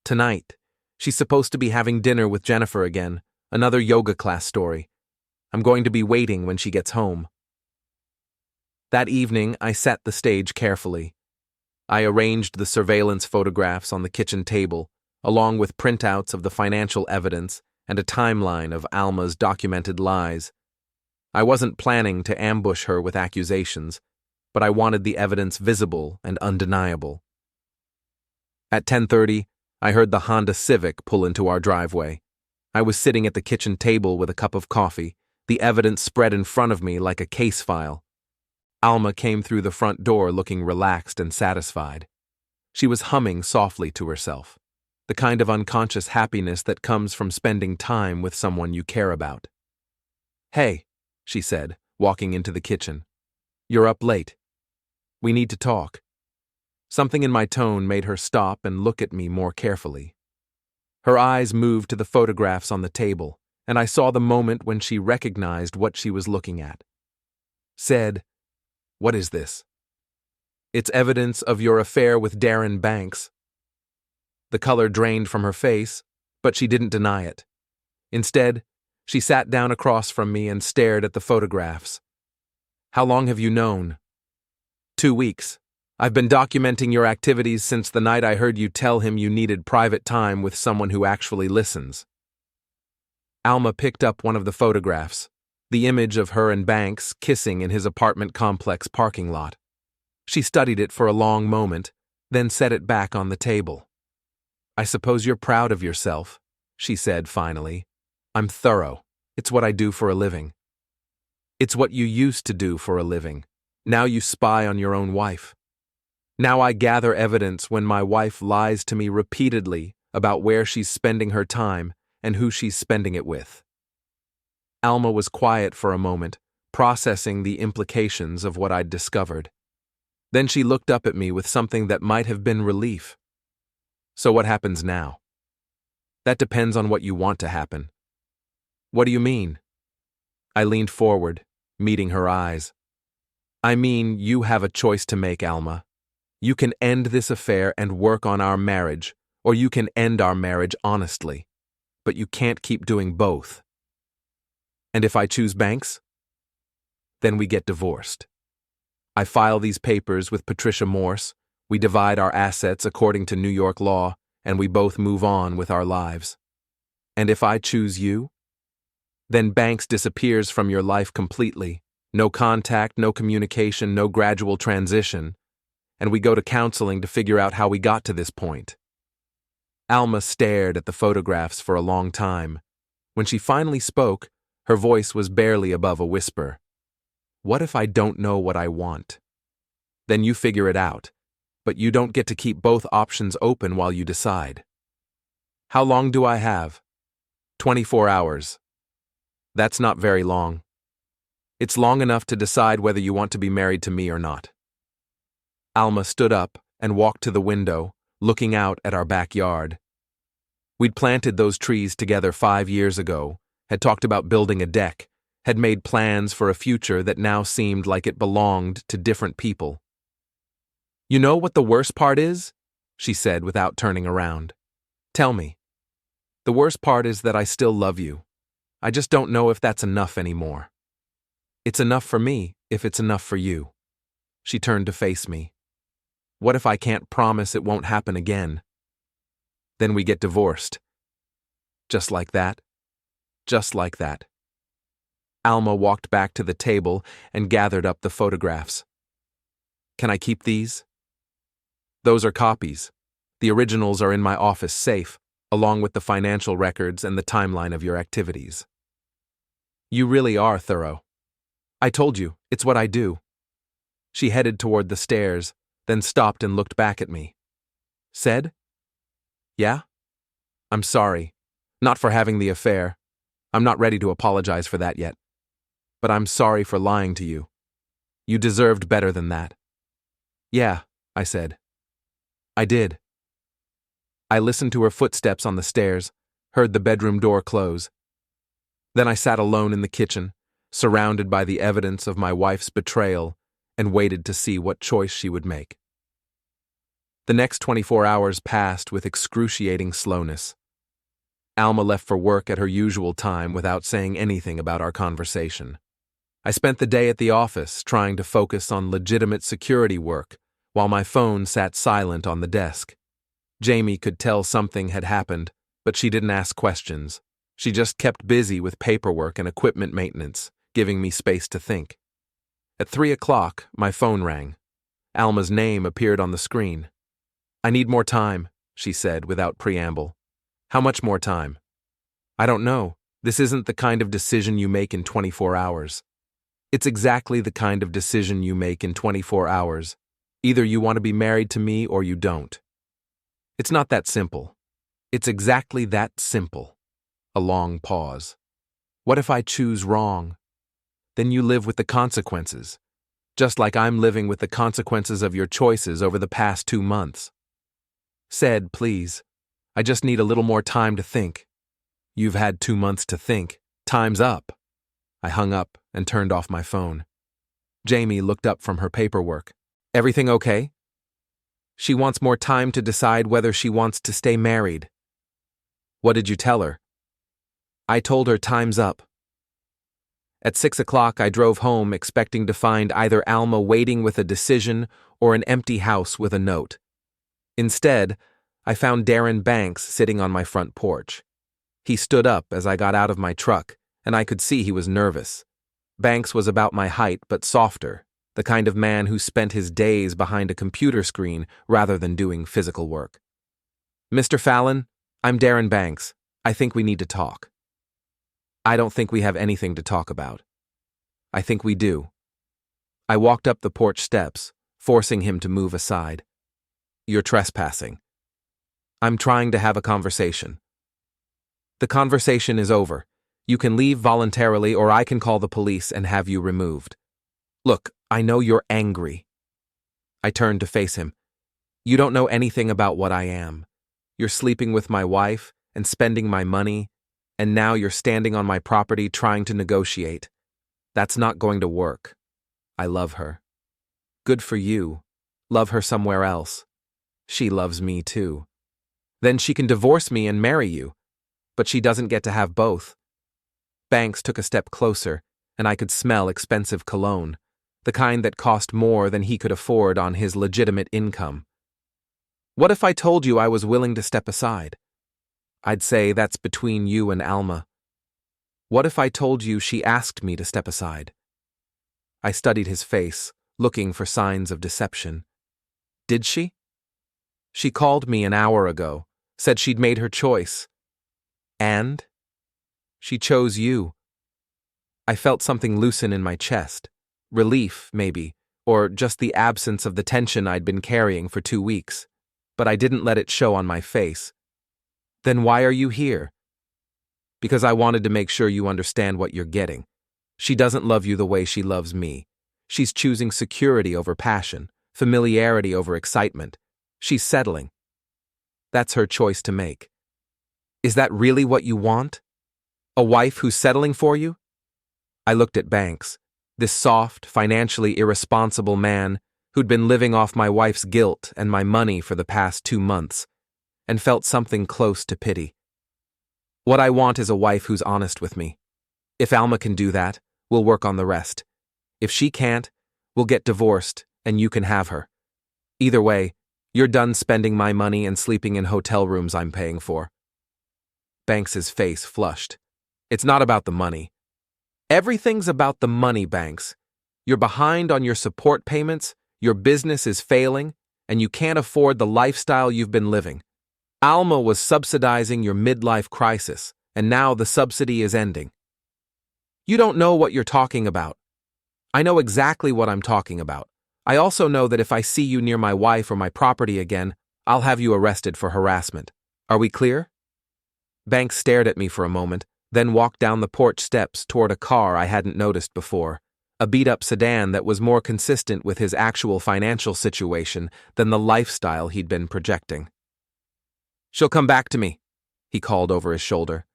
"Tonight. She's supposed to be having dinner with Jennifer again, another yoga class story. I'm going to be waiting when she gets home." That evening, I set the stage carefully. I arranged the surveillance photographs on the kitchen table, along with printouts of the financial evidence and a timeline of Alma's documented lies. I wasn't planning to ambush her with accusations, but I wanted the evidence visible and undeniable. At 10:30, I heard the Honda Civic pull into our driveway. I was sitting at the kitchen table with a cup of coffee, the evidence spread in front of me like a case file. Alma came through the front door looking relaxed and satisfied. She was humming softly to herself, the kind of unconscious happiness that comes from spending time with someone you care about. "Hey," she said, walking into the kitchen. "You're up late. We need to talk." Something in my tone made her stop and look at me more carefully. Her eyes moved to the photographs on the table, and I saw the moment when she recognized what she was looking at. Said, "What is this?" "It's evidence of your affair with Darren Banks." The color drained from her face, but she didn't deny it. Instead, she sat down across from me and stared at the photographs. "How long have you known?" 2 weeks. I've been documenting your activities since the night I heard you tell him you needed private time with someone who actually listens." Alma picked up one of the photographs, the image of her and Banks kissing in his apartment complex parking lot. She studied it for a long moment, then set it back on the table. "I suppose you're proud of yourself," she said finally. "I'm thorough. It's what I do for a living." "It's what you used to do for a living. Now you spy on your own wife. Now I gather evidence when my wife lies to me repeatedly about where she's spending her time and who she's spending it with." Alma was quiet for a moment, processing the implications of what I'd discovered. Then she looked up at me with something that might have been relief. "So what happens now?" "That depends on what you want to happen." "What do you mean?" I leaned forward, meeting her eyes. "I mean, you have a choice to make, Alma. You can end this affair and work on our marriage, or you can end our marriage honestly. But you can't keep doing both." "And if I choose Banks?" "Then we get divorced. I file these papers with Patricia Morse, we divide our assets according to New York law, and we both move on with our lives. And if I choose you? Then Banks disappears from your life completely. No contact, no communication, no gradual transition. And we go to counseling to figure out how we got to this point. Alma stared at the photographs for a long time. When she finally spoke, her voice was barely above a whisper. What if I don't know what I want? Then you figure it out, but you don't get to keep both options open while you decide. How long do I have? 24 hours. That's not very long. It's long enough to decide whether you want to be married to me or not. Alma stood up and walked to the window, looking out at our backyard. We'd planted those trees together 5 years ago, had talked about building a deck, had made plans for a future that now seemed like it belonged to different people. You know what the worst part is? She said without turning around. Tell me. The worst part is that I still love you. I just don't know if that's enough anymore. It's enough for me if it's enough for you. She turned to face me. What if I can't promise it won't happen again? Then we get divorced. Just like that. Just like that. Alma walked back to the table and gathered up the photographs. Can I keep these? Those are copies. The originals are in my office safe, along with the financial records and the timeline of your activities. You really are thorough. I told you, it's what I do. She headed toward the stairs, then stopped and looked back at me. Said? Yeah? I'm sorry. Not for having the affair. I'm not ready to apologize for that yet. But I'm sorry for lying to you. You deserved better than that. Yeah, I said. I did. I listened to her footsteps on the stairs, heard the bedroom door close. Then I sat alone in the kitchen, surrounded by the evidence of my wife's betrayal, and waited to see what choice she would make. The next 24 hours passed with excruciating slowness. Alma left for work at her usual time without saying anything about our conversation. I spent the day at the office trying to focus on legitimate security work, while my phone sat silent on the desk. Jamie could tell something had happened, but she didn't ask questions. She just kept busy with paperwork and equipment maintenance, giving me space to think. At 3 o'clock, my phone rang. Alma's name appeared on the screen. I need more time, she said without preamble. How much more time? I don't know. This isn't the kind of decision you make in 24 hours. It's exactly the kind of decision you make in 24 hours. Either you want to be married to me or you don't. It's not that simple. It's exactly that simple. A long pause. What if I choose wrong? Then you live with the consequences, just like I'm living with the consequences of your choices over the past 2 months. Said, please. I just need a little more time to think. You've had 2 months to think. Time's up. I hung up and turned off my phone. Jamie looked up from her paperwork. Everything okay? She wants more time to decide whether she wants to stay married. What did you tell her? I told her time's up. At 6 o'clock, I drove home expecting to find either Alma waiting with a decision or an empty house with a note. Instead, I found Darren Banks sitting on my front porch. He stood up as I got out of my truck, and I could see he was nervous. Banks was about my height but softer, the kind of man who spent his days behind a computer screen rather than doing physical work. Mr. Fallon, I'm Darren Banks. I think we need to talk. I don't think we have anything to talk about. I think we do. I walked up the porch steps, forcing him to move aside. You're trespassing. I'm trying to have a conversation. The conversation is over. You can leave voluntarily or I can call the police and have you removed. Look, I know you're angry. I turned to face him. You don't know anything about what I am. You're sleeping with my wife and spending my money, and now you're standing on my property trying to negotiate. That's not going to work. I love her. Good for you. Love her somewhere else. She loves me too. Then she can divorce me and marry you. But she doesn't get to have both. Banks took a step closer, and I could smell expensive cologne, the kind that cost more than he could afford on his legitimate income. What if I told you I was willing to step aside? I'd say that's between you and Alma. What if I told you she asked me to step aside? I studied his face, looking for signs of deception. Did she? She called me an hour ago, said she'd made her choice. And? She chose you. I felt something loosen in my chest. Relief, maybe, or just the absence of the tension I'd been carrying for 2 weeks. But I didn't let it show on my face. Then why are you here? Because I wanted to make sure you understand what you're getting. She doesn't love you the way she loves me. She's choosing security over passion, familiarity over excitement. She's settling. That's her choice to make. Is that really what you want? A wife who's settling for you? I looked at Banks, this soft, financially irresponsible man who'd been living off my wife's guilt and my money for the past 2 months, and felt something close to pity. What I want is a wife who's honest with me. If Alma can do that, we'll work on the rest. If she can't, we'll get divorced and you can have her. Either way, you're done spending my money and sleeping in hotel rooms I'm paying for. Banks's face flushed. It's not about the money. Everything's about the money, Banks. You're behind on your support payments, your business is failing, and you can't afford the lifestyle you've been living. Alma was subsidizing your midlife crisis, and now the subsidy is ending. You don't know what you're talking about. I know exactly what I'm talking about. I also know that if I see you near my wife or my property again, I'll have you arrested for harassment. Are we clear? Banks stared at me for a moment, then walked down the porch steps toward a car I hadn't noticed before, a beat-up sedan that was more consistent with his actual financial situation than the lifestyle he'd been projecting. She'll come back to me, he called over his shoulder.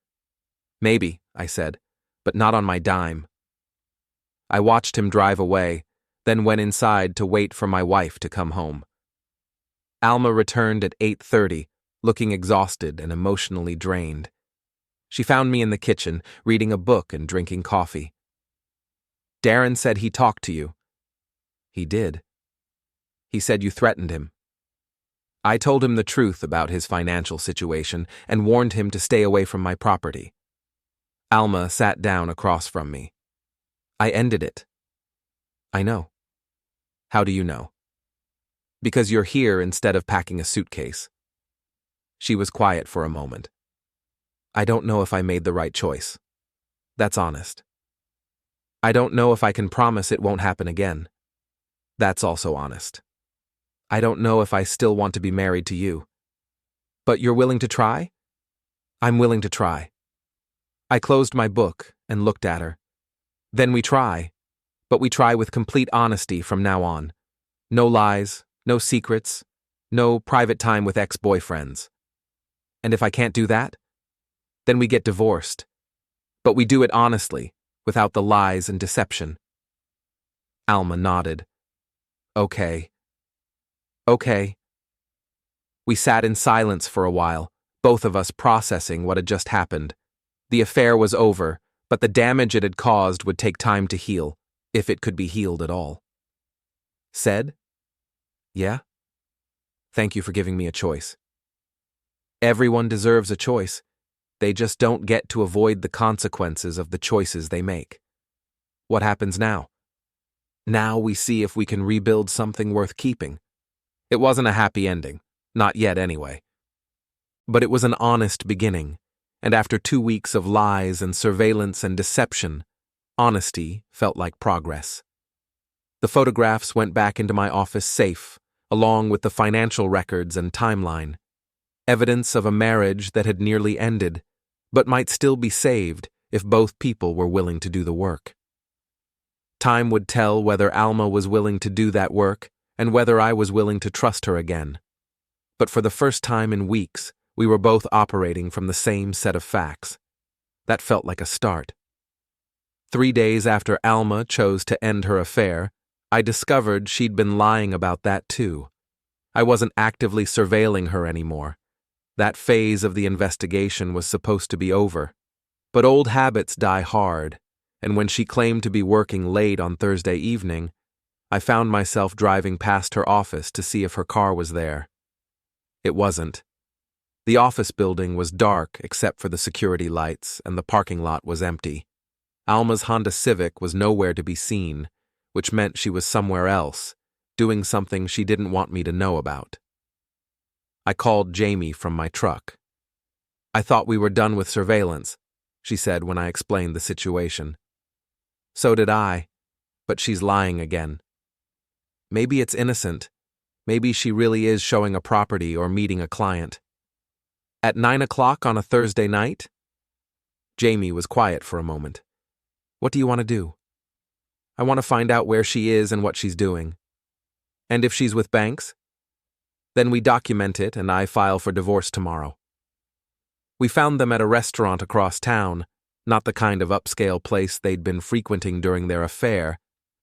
Maybe, I said, but not on my dime. I watched him drive away, then went inside to wait for my wife to come home. Alma returned at 8:30, looking exhausted and emotionally drained. She found me in the kitchen, reading a book and drinking coffee. Darren said he talked to you. He did. He said you threatened him. I told him the truth about his financial situation and warned him to stay away from my property. Alma sat down across from me. I ended it. I know. How do you know? Because you're here instead of packing a suitcase. She was quiet for a moment. I don't know if I made the right choice. That's honest. I don't know if I can promise it won't happen again. That's also honest. I don't know if I still want to be married to you. But you're willing to try? I'm willing to try. I closed my book and looked at her. Then we try, but we try with complete honesty from now on. No lies, no secrets, no private time with ex-boyfriends. And if I can't do that, then we get divorced. But we do it honestly, without the lies and deception. Alma nodded. Okay. Okay. We sat in silence for a while, both of us processing what had just happened. The affair was over, but the damage it had caused would take time to heal, if it could be healed at all. Said? Yeah? Thank you for giving me a choice. Everyone deserves a choice. They just don't get to avoid the consequences of the choices they make. What happens now? Now we see if we can rebuild something worth keeping. It wasn't a happy ending, not yet anyway. But it was an honest beginning, and after 2 weeks of lies and surveillance and deception, honesty felt like progress. The photographs went back into my office safe, along with the financial records and timeline. Evidence of a marriage that had nearly ended, but might still be saved if both people were willing to do the work. Time would tell whether Alma was willing to do that work and whether I was willing to trust her again. But for the first time in weeks, we were both operating from the same set of facts. That felt like a start. 3 days after Alma chose to end her affair, I discovered she'd been lying about that too. I wasn't actively surveilling her anymore. That phase of the investigation was supposed to be over. But old habits die hard, and when she claimed to be working late on Thursday evening, I found myself driving past her office to see if her car was there. It wasn't. The office building was dark except for the security lights, and the parking lot was empty. Alma's Honda Civic was nowhere to be seen, which meant she was somewhere else, doing something she didn't want me to know about. I called Jamie from my truck. "I thought we were done with surveillance," she said when I explained the situation. "So did I, but she's lying again. Maybe it's innocent. Maybe she really is showing a property or meeting a client." "At 9 o'clock on a Thursday night?" Jamie was quiet for a moment. "What do you want to do?" "I want to find out where she is and what she's doing." "And if she's with Banks?" "Then we document it and I file for divorce tomorrow." We found them at a restaurant across town, not the kind of upscale place they'd been frequenting during their affair,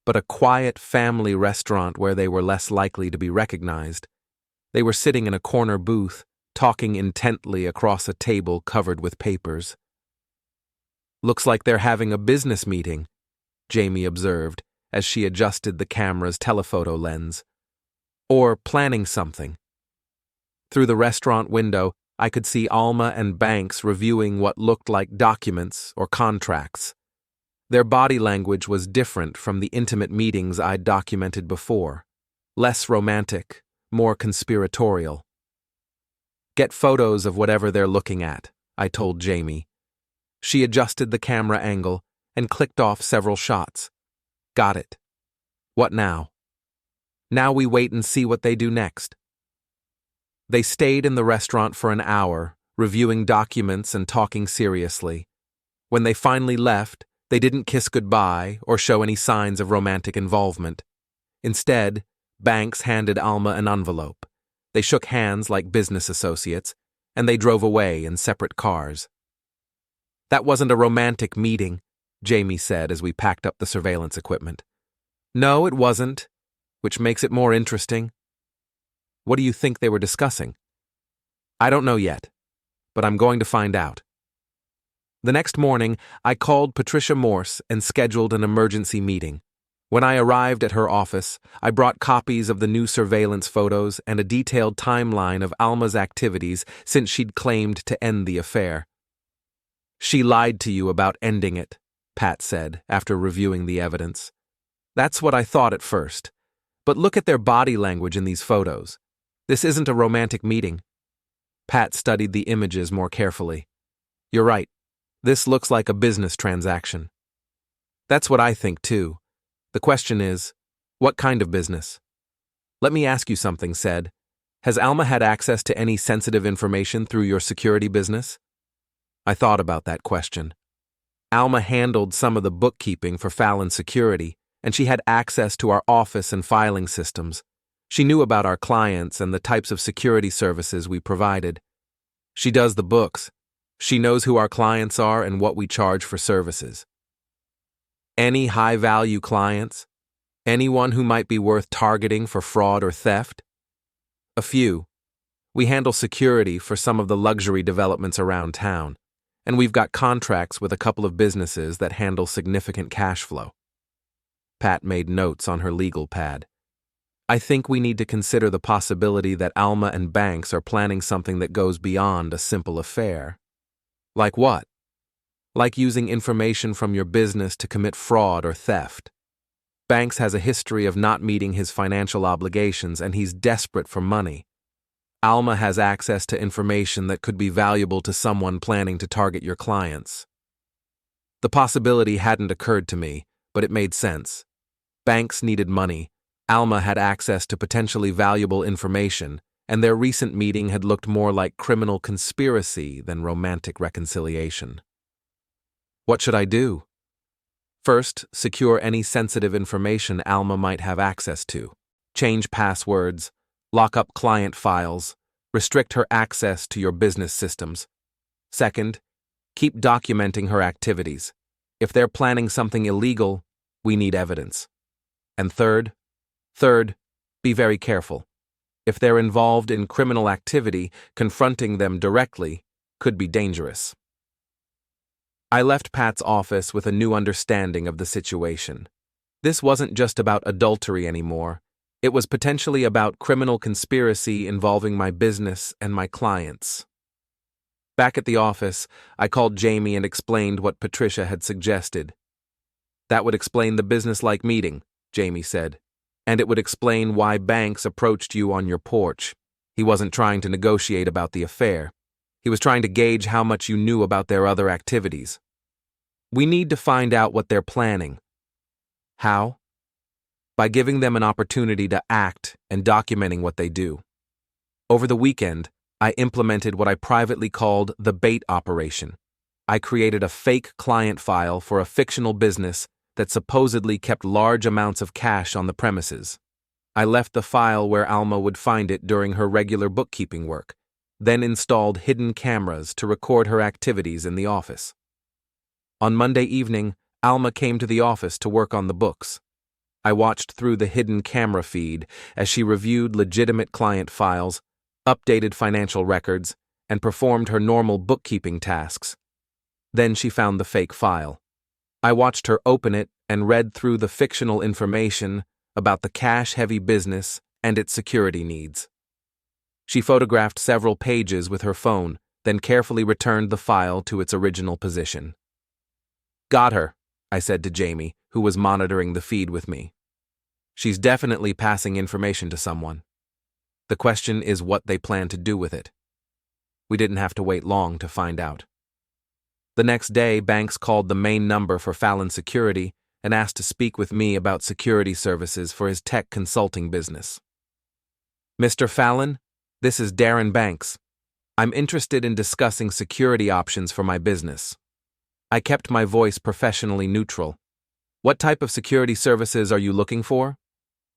but a quiet family restaurant where they were less likely to be recognized. They were sitting in a corner booth, talking intently across a table covered with papers. "Looks like they're having a business meeting," Jamie observed as she adjusted the camera's telephoto lens. "Or planning something." Through the restaurant window, I could see Alma and Banks reviewing what looked like documents or contracts. Their body language was different from the intimate meetings I'd documented before. Less romantic, more conspiratorial. "Get photos of whatever they're looking at," I told Jamie. She adjusted the camera angle and clicked off several shots. "Got it. What now?" "Now we wait and see what they do next." They stayed in the restaurant for an hour, reviewing documents and talking seriously. When they finally left, they didn't kiss goodbye or show any signs of romantic involvement. Instead, Banks handed Alma an envelope. They shook hands like business associates, and they drove away in separate cars. "That wasn't a romantic meeting," Jamie said as we packed up the surveillance equipment. "No, it wasn't, which makes it more interesting." "What do you think they were discussing?" "I don't know yet, but I'm going to find out." The next morning, I called Patricia Morse and scheduled an emergency meeting. When I arrived at her office, I brought copies of the new surveillance photos and a detailed timeline of Alma's activities since she'd claimed to end the affair. "She lied to you about ending it," Pat said after reviewing the evidence. "That's what I thought at first. But look at their body language in these photos. This isn't a romantic meeting." Pat studied the images more carefully. "You're right. This looks like a business transaction." "That's what I think, too. The question is, what kind of business?" "Let me ask you something," said. "Has Alma had access to any sensitive information through your security business?" I thought about that question. Alma handled some of the bookkeeping for Fallon Security, and she had access to our office and filing systems. She knew about our clients and the types of security services we provided. She does the books. She knows who our clients are and what we charge for services. "Any high-value clients? Anyone who might be worth targeting for fraud or theft?" "A few. We handle security for some of the luxury developments around town, and we've got contracts with a couple of businesses that handle significant cash flow." Pat made notes on her legal pad. "I think we need to consider the possibility that Alma and Banks are planning something that goes beyond a simple affair." "Like what?" "Like using information from your business to commit fraud or theft. Banks has a history of not meeting his financial obligations and he's desperate for money. Alma has access to information that could be valuable to someone planning to target your clients." The possibility hadn't occurred to me, but it made sense. Banks needed money. Alma had access to potentially valuable information, and their recent meeting had looked more like criminal conspiracy than romantic reconciliation. What should I do? First, secure any sensitive information Alma might have access to. Change passwords, lock up client files, restrict her access to your business systems. Second, keep documenting her activities. If they're planning something illegal, we need evidence. And third, be very careful. If they're involved in criminal activity, confronting them directly could be dangerous. I left Pat's office with a new understanding of the situation. This wasn't just about adultery anymore. It was potentially about criminal conspiracy involving my business and my clients. Back at the office, I called Jamie and explained what Patricia had suggested. That would explain the business-like meeting, Jamie said, and it would explain why Banks approached you on your porch. He wasn't trying to negotiate about the affair. He was trying to gauge how much you knew about their other activities. We need to find out what they're planning. How? By giving them an opportunity to act and documenting what they do. Over the weekend, I implemented what I privately called the bait operation. I created a fake client file for a fictional business that supposedly kept large amounts of cash on the premises. I left the file where Alma would find it during her regular bookkeeping work, then installed hidden cameras to record her activities in the office. On Monday evening, Alma came to the office to work on the books. I watched through the hidden camera feed as she reviewed legitimate client files, updated financial records, and performed her normal bookkeeping tasks. Then she found the fake file. I watched her open it and read through the fictional information about the cash-heavy business and its security needs. She photographed several pages with her phone, then carefully returned the file to its original position. "Got her," I said to Jamie, who was monitoring the feed with me. "She's definitely passing information to someone. The question is what they plan to do with it." We didn't have to wait long to find out. The next day, Banks called the main number for Fallon Security and asked to speak with me about security services for his tech consulting business. "Mr. Fallon, this is Darren Banks. I'm interested in discussing security options for my business." I kept my voice professionally neutral. "What type of security services are you looking for?"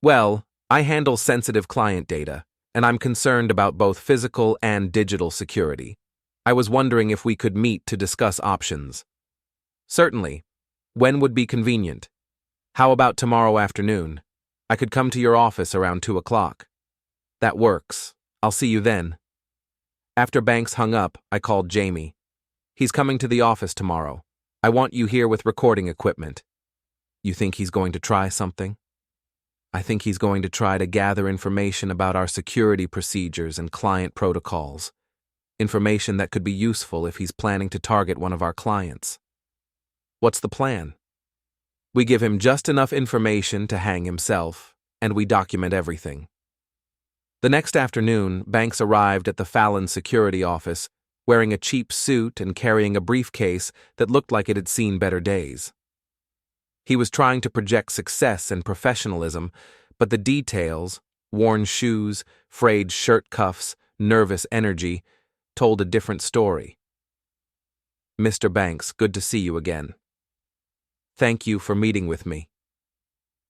"Well, I handle sensitive client data, and I'm concerned about both physical and digital security. I was wondering if we could meet to discuss options." "Certainly. When would be convenient?" "How about tomorrow afternoon? I could come to your office around 2 o'clock. "That works. I'll see you then." After Banks hung up, I called Jamie. "He's coming to the office tomorrow. I want you here with recording equipment." "You think he's going to try something?" "I think he's going to try to gather information about our security procedures and client protocols. Information that could be useful if he's planning to target one of our clients." "What's the plan?" "We give him just enough information to hang himself, and we document everything." The next afternoon, Banks arrived at the Fallon security office, wearing a cheap suit and carrying a briefcase that looked like it had seen better days. He was trying to project success and professionalism, but the details, worn shoes, frayed shirt cuffs, nervous energy, told a different story. "Mr. Banks, good to see you again. Thank you for meeting with me."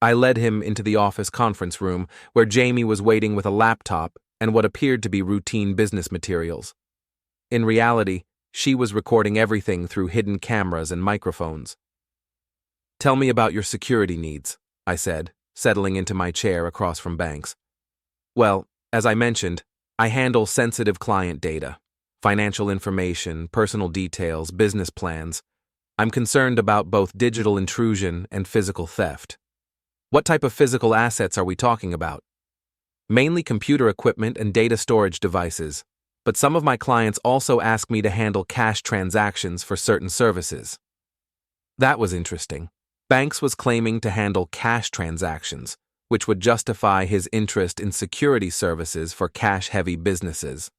I led him into the office conference room, where Jamie was waiting with a laptop and what appeared to be routine business materials. In reality, she was recording everything through hidden cameras and microphones. "Tell me about your security needs," I said, settling into my chair across from Banks. "Well, as I mentioned, I handle sensitive client data, financial information, personal details, business plans. I'm concerned about both digital intrusion and physical theft." "What type of physical assets are we talking about?" "Mainly computer equipment and data storage devices, but some of my clients also ask me to handle cash transactions for certain services." That was interesting. Banks was claiming to handle cash transactions, which would justify his interest in security services for cash-heavy businesses.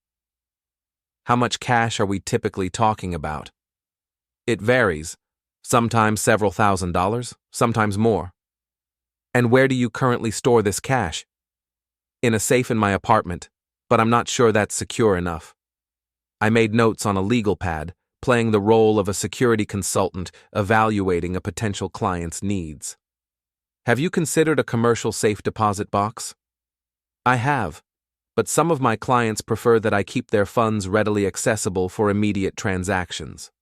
"How much cash are we typically talking about?" "It varies. Sometimes several $1,000s, sometimes more." "And where do you currently store this cash?" "In a safe in my apartment, but I'm not sure that's secure enough." I made notes on a legal pad, playing the role of a security consultant evaluating a potential client's needs. "Have you considered a commercial safe deposit box?" "I have, but some of my clients prefer that I keep their funds readily accessible for immediate transactions."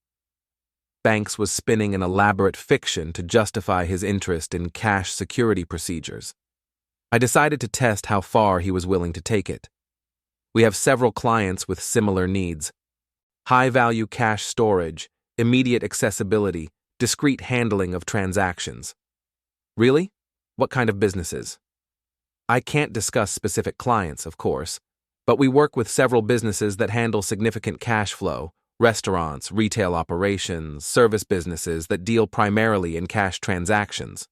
Banks was spinning an elaborate fiction to justify his interest in cash security procedures. I decided to test how far he was willing to take it. "We have several clients with similar needs. High-value cash storage, immediate accessibility, discreet handling of transactions." "Really? What kind of businesses?" I can't discuss specific clients, of course, but we work with several businesses that handle significant cash flow: restaurants, retail operations, service businesses that deal primarily in cash transactions.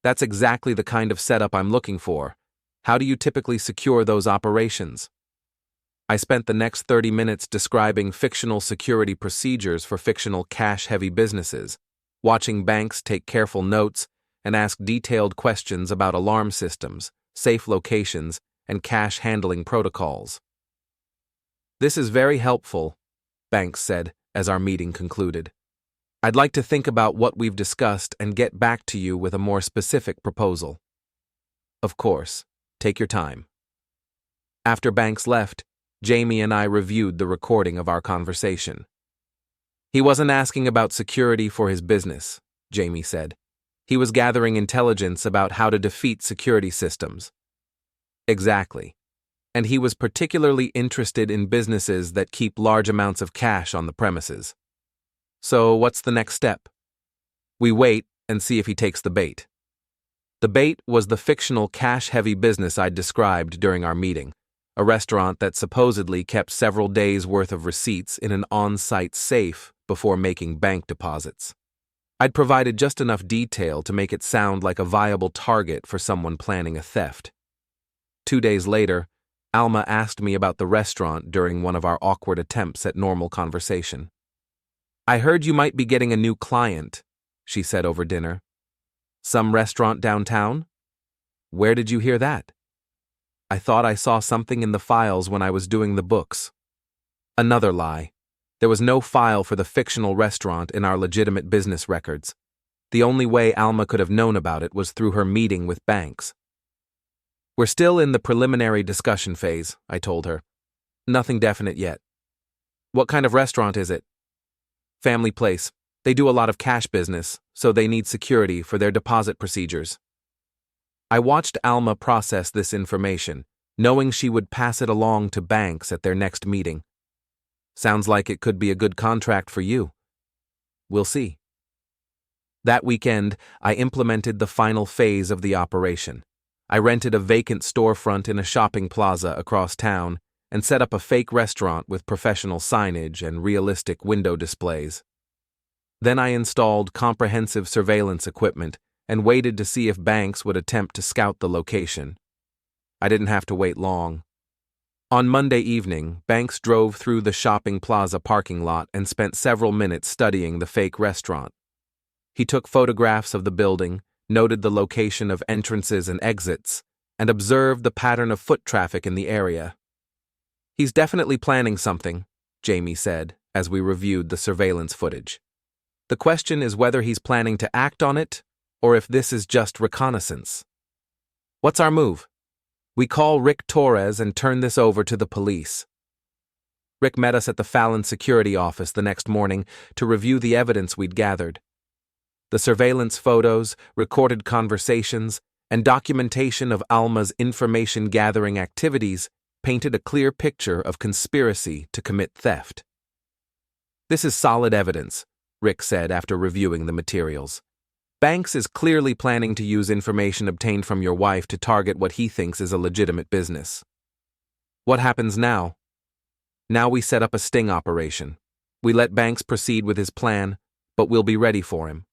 That's exactly the kind of setup I'm looking for. How do you typically secure those operations? I spent the next 30 minutes describing fictional security procedures for fictional cash-heavy businesses, watching banks take careful notes and ask detailed questions about alarm systems, safe locations, and cash handling protocols. "This is very helpful," Banks said as our meeting concluded. "I'd like to think about what we've discussed and get back to you with a more specific proposal." "Of course, take your time." After Banks left, Jamie and I reviewed the recording of our conversation. "He wasn't asking about security for his business," Jamie said. "He was gathering intelligence about how to defeat security systems." "Exactly. And he was particularly interested in businesses that keep large amounts of cash on the premises." "So what's the next step?" "We wait and see if he takes the bait." The bait was the fictional cash-heavy business I'd described during our meeting, a restaurant that supposedly kept several days' worth of receipts in an on-site safe before making bank deposits. I'd provided just enough detail to make it sound like a viable target for someone planning a theft. 2 days later, Alma asked me about the restaurant during one of our awkward attempts at normal conversation. "I heard you might be getting a new client," she said over dinner. "Some restaurant downtown? Where did you hear that?" "I thought I saw something in the files when I was doing the books." Another lie. There was no file for the fictional restaurant in our legitimate business records. The only way Alma could have known about it was through her meeting with Banks. "We're still in the preliminary discussion phase," I told her. "Nothing definite yet." "What kind of restaurant is it?" "Family place. They do a lot of cash business, so they need security for their deposit procedures." I watched Alma process this information, knowing she would pass it along to Banks at their next meeting. "Sounds like it could be a good contract for you." "We'll see." That weekend, I implemented the final phase of the operation. I rented a vacant storefront in a shopping plaza across town and set up a fake restaurant with professional signage and realistic window displays. Then I installed comprehensive surveillance equipment and waited to see if Banks would attempt to scout the location. I didn't have to wait long. On Monday evening, Banks drove through the shopping plaza parking lot and spent several minutes studying the fake restaurant. He took photographs of the building, noted the location of entrances and exits, and observed the pattern of foot traffic in the area. "He's definitely planning something," Jamie said as we reviewed the surveillance footage. "The question is whether he's planning to act on it or if this is just reconnaissance." "What's our move?" "We call Rick Torres and turn this over to the police." Rick met us at the Fallon security office the next morning to review the evidence we'd gathered. The surveillance photos, recorded conversations, and documentation of Alma's information-gathering activities painted a clear picture of conspiracy to commit theft. "This is solid evidence," Rick said after reviewing the materials. "Banks is clearly planning to use information obtained from your wife to target what he thinks is a legitimate business." "What happens now?" "Now we set up a sting operation. We let Banks proceed with his plan, but we'll be ready for him."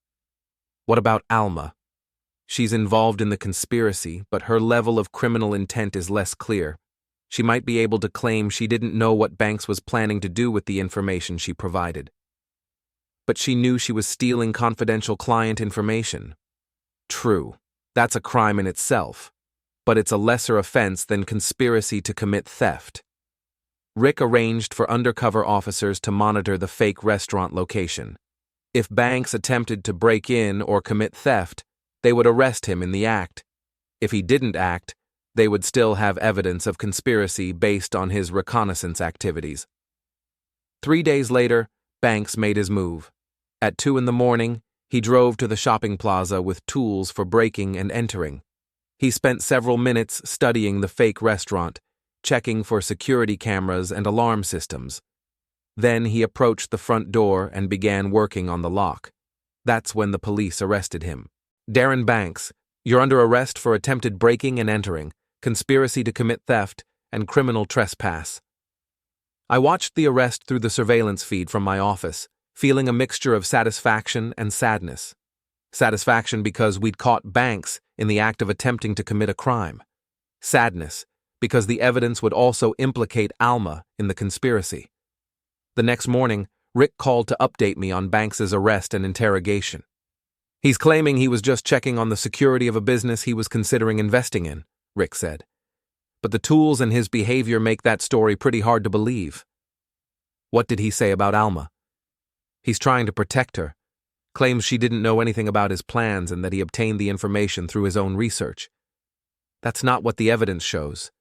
"What about Alma?" "She's involved in the conspiracy, but her level of criminal intent is less clear. She might be able to claim she didn't know what Banks was planning to do with the information she provided." "But she knew she was stealing confidential client information." "True. That's a crime in itself. But it's a lesser offense than conspiracy to commit theft." Rick arranged for undercover officers to monitor the fake restaurant location. If Banks attempted to break in or commit theft, they would arrest him in the act. If he didn't act, they would still have evidence of conspiracy based on his reconnaissance activities. 3 days later, Banks made his move. At 2 a.m, he drove to the shopping plaza with tools for breaking and entering. He spent several minutes studying the fake restaurant, checking for security cameras and alarm systems. Then he approached the front door and began working on the lock. That's when the police arrested him. Darren Banks, You're under arrest for attempted breaking and entering, conspiracy to commit theft, and criminal trespass. I watched the arrest through the surveillance feed from my office, feeling a mixture of satisfaction and sadness. Satisfaction because we'd caught Banks in the act of attempting to commit a crime. Sadness because the evidence would also implicate Alma in the conspiracy. The next morning, Rick called to update me on Banks's arrest and interrogation. He's claiming he was just checking on the security of a business he was considering investing in, Rick said. But the tools in his behavior make that story pretty hard to believe. What did he say about Alma? He's trying to protect her, claims she didn't know anything about his plans and that he obtained the information through his own research. That's not what the evidence shows.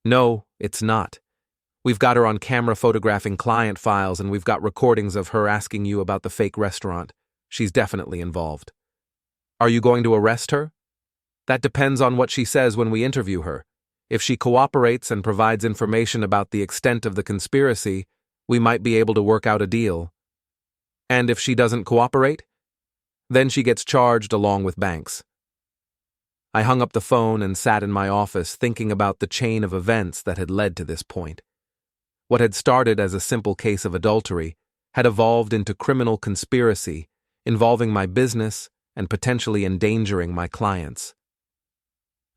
No, it's not. We've got her on camera photographing client files and we've got recordings of her asking you about the fake restaurant. She's definitely involved. Are you going to arrest her? That depends on what she says when we interview her. If she cooperates and provides information about the extent of the conspiracy, we might be able to work out a deal. And if she doesn't cooperate, then she gets charged along with Banks. I hung up the phone and sat in my office thinking about the chain of events that had led to this point. What had started as a simple case of adultery had evolved into criminal conspiracy involving my business and potentially endangering my clients.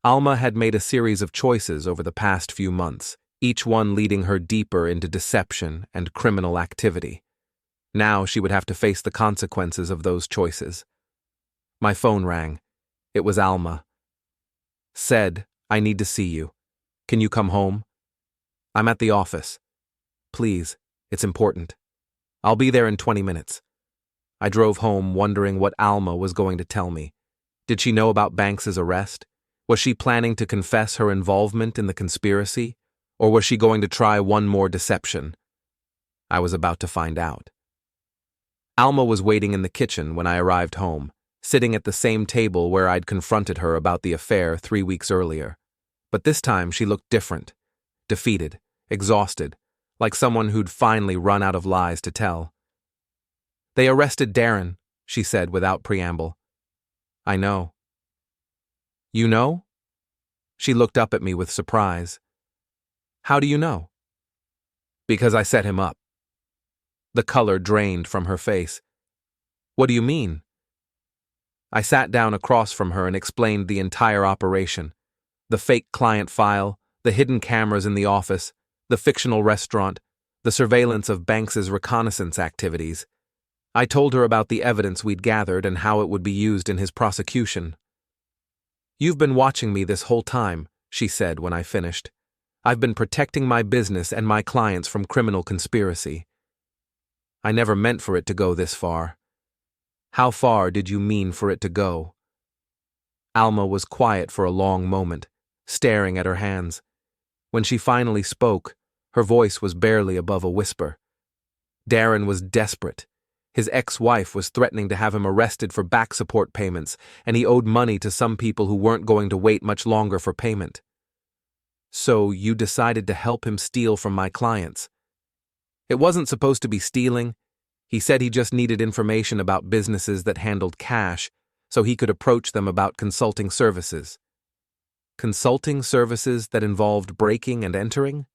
Alma had made a series of choices over the past few months, each one leading her deeper into deception and criminal activity. Now she would have to face the consequences of those choices. My phone rang. It was Alma. Said, I need to see you. Can you come home? I'm at the office. Please, it's important. I'll be there in 20 minutes. I drove home wondering what Alma was going to tell me. Did she know about Banks's arrest? Was she planning to confess her involvement in the conspiracy? Or was she going to try one more deception? I was about to find out. Alma was waiting in the kitchen when I arrived home, sitting at the same table where I'd confronted her about the affair 3 weeks earlier. But this time she looked different, defeated, exhausted, like someone who'd finally run out of lies to tell. They arrested Darren, she said without preamble. I know. You know? She looked up at me with surprise. How do you know? Because I set him up. The color drained from her face. What do you mean? I sat down across from her and explained the entire operation. The fake client file, the hidden cameras in the office, the fictional restaurant, the surveillance of Banks's reconnaissance activities. I told her about the evidence we'd gathered and how it would be used in his prosecution. You've been watching me this whole time, she said when I finished. I've been protecting my business and my clients from criminal conspiracy. I never meant for it to go this far. How far did you mean for it to go? Alma was quiet for a long moment, staring at her hands. When she finally spoke, her voice was barely above a whisper. Darren was desperate. His ex-wife was threatening to have him arrested for back support payments, and he owed money to some people who weren't going to wait much longer for payment. So you decided to help him steal from my clients. It wasn't supposed to be stealing. He said he just needed information about businesses that handled cash so he could approach them about consulting services. Consulting services that involved breaking and entering?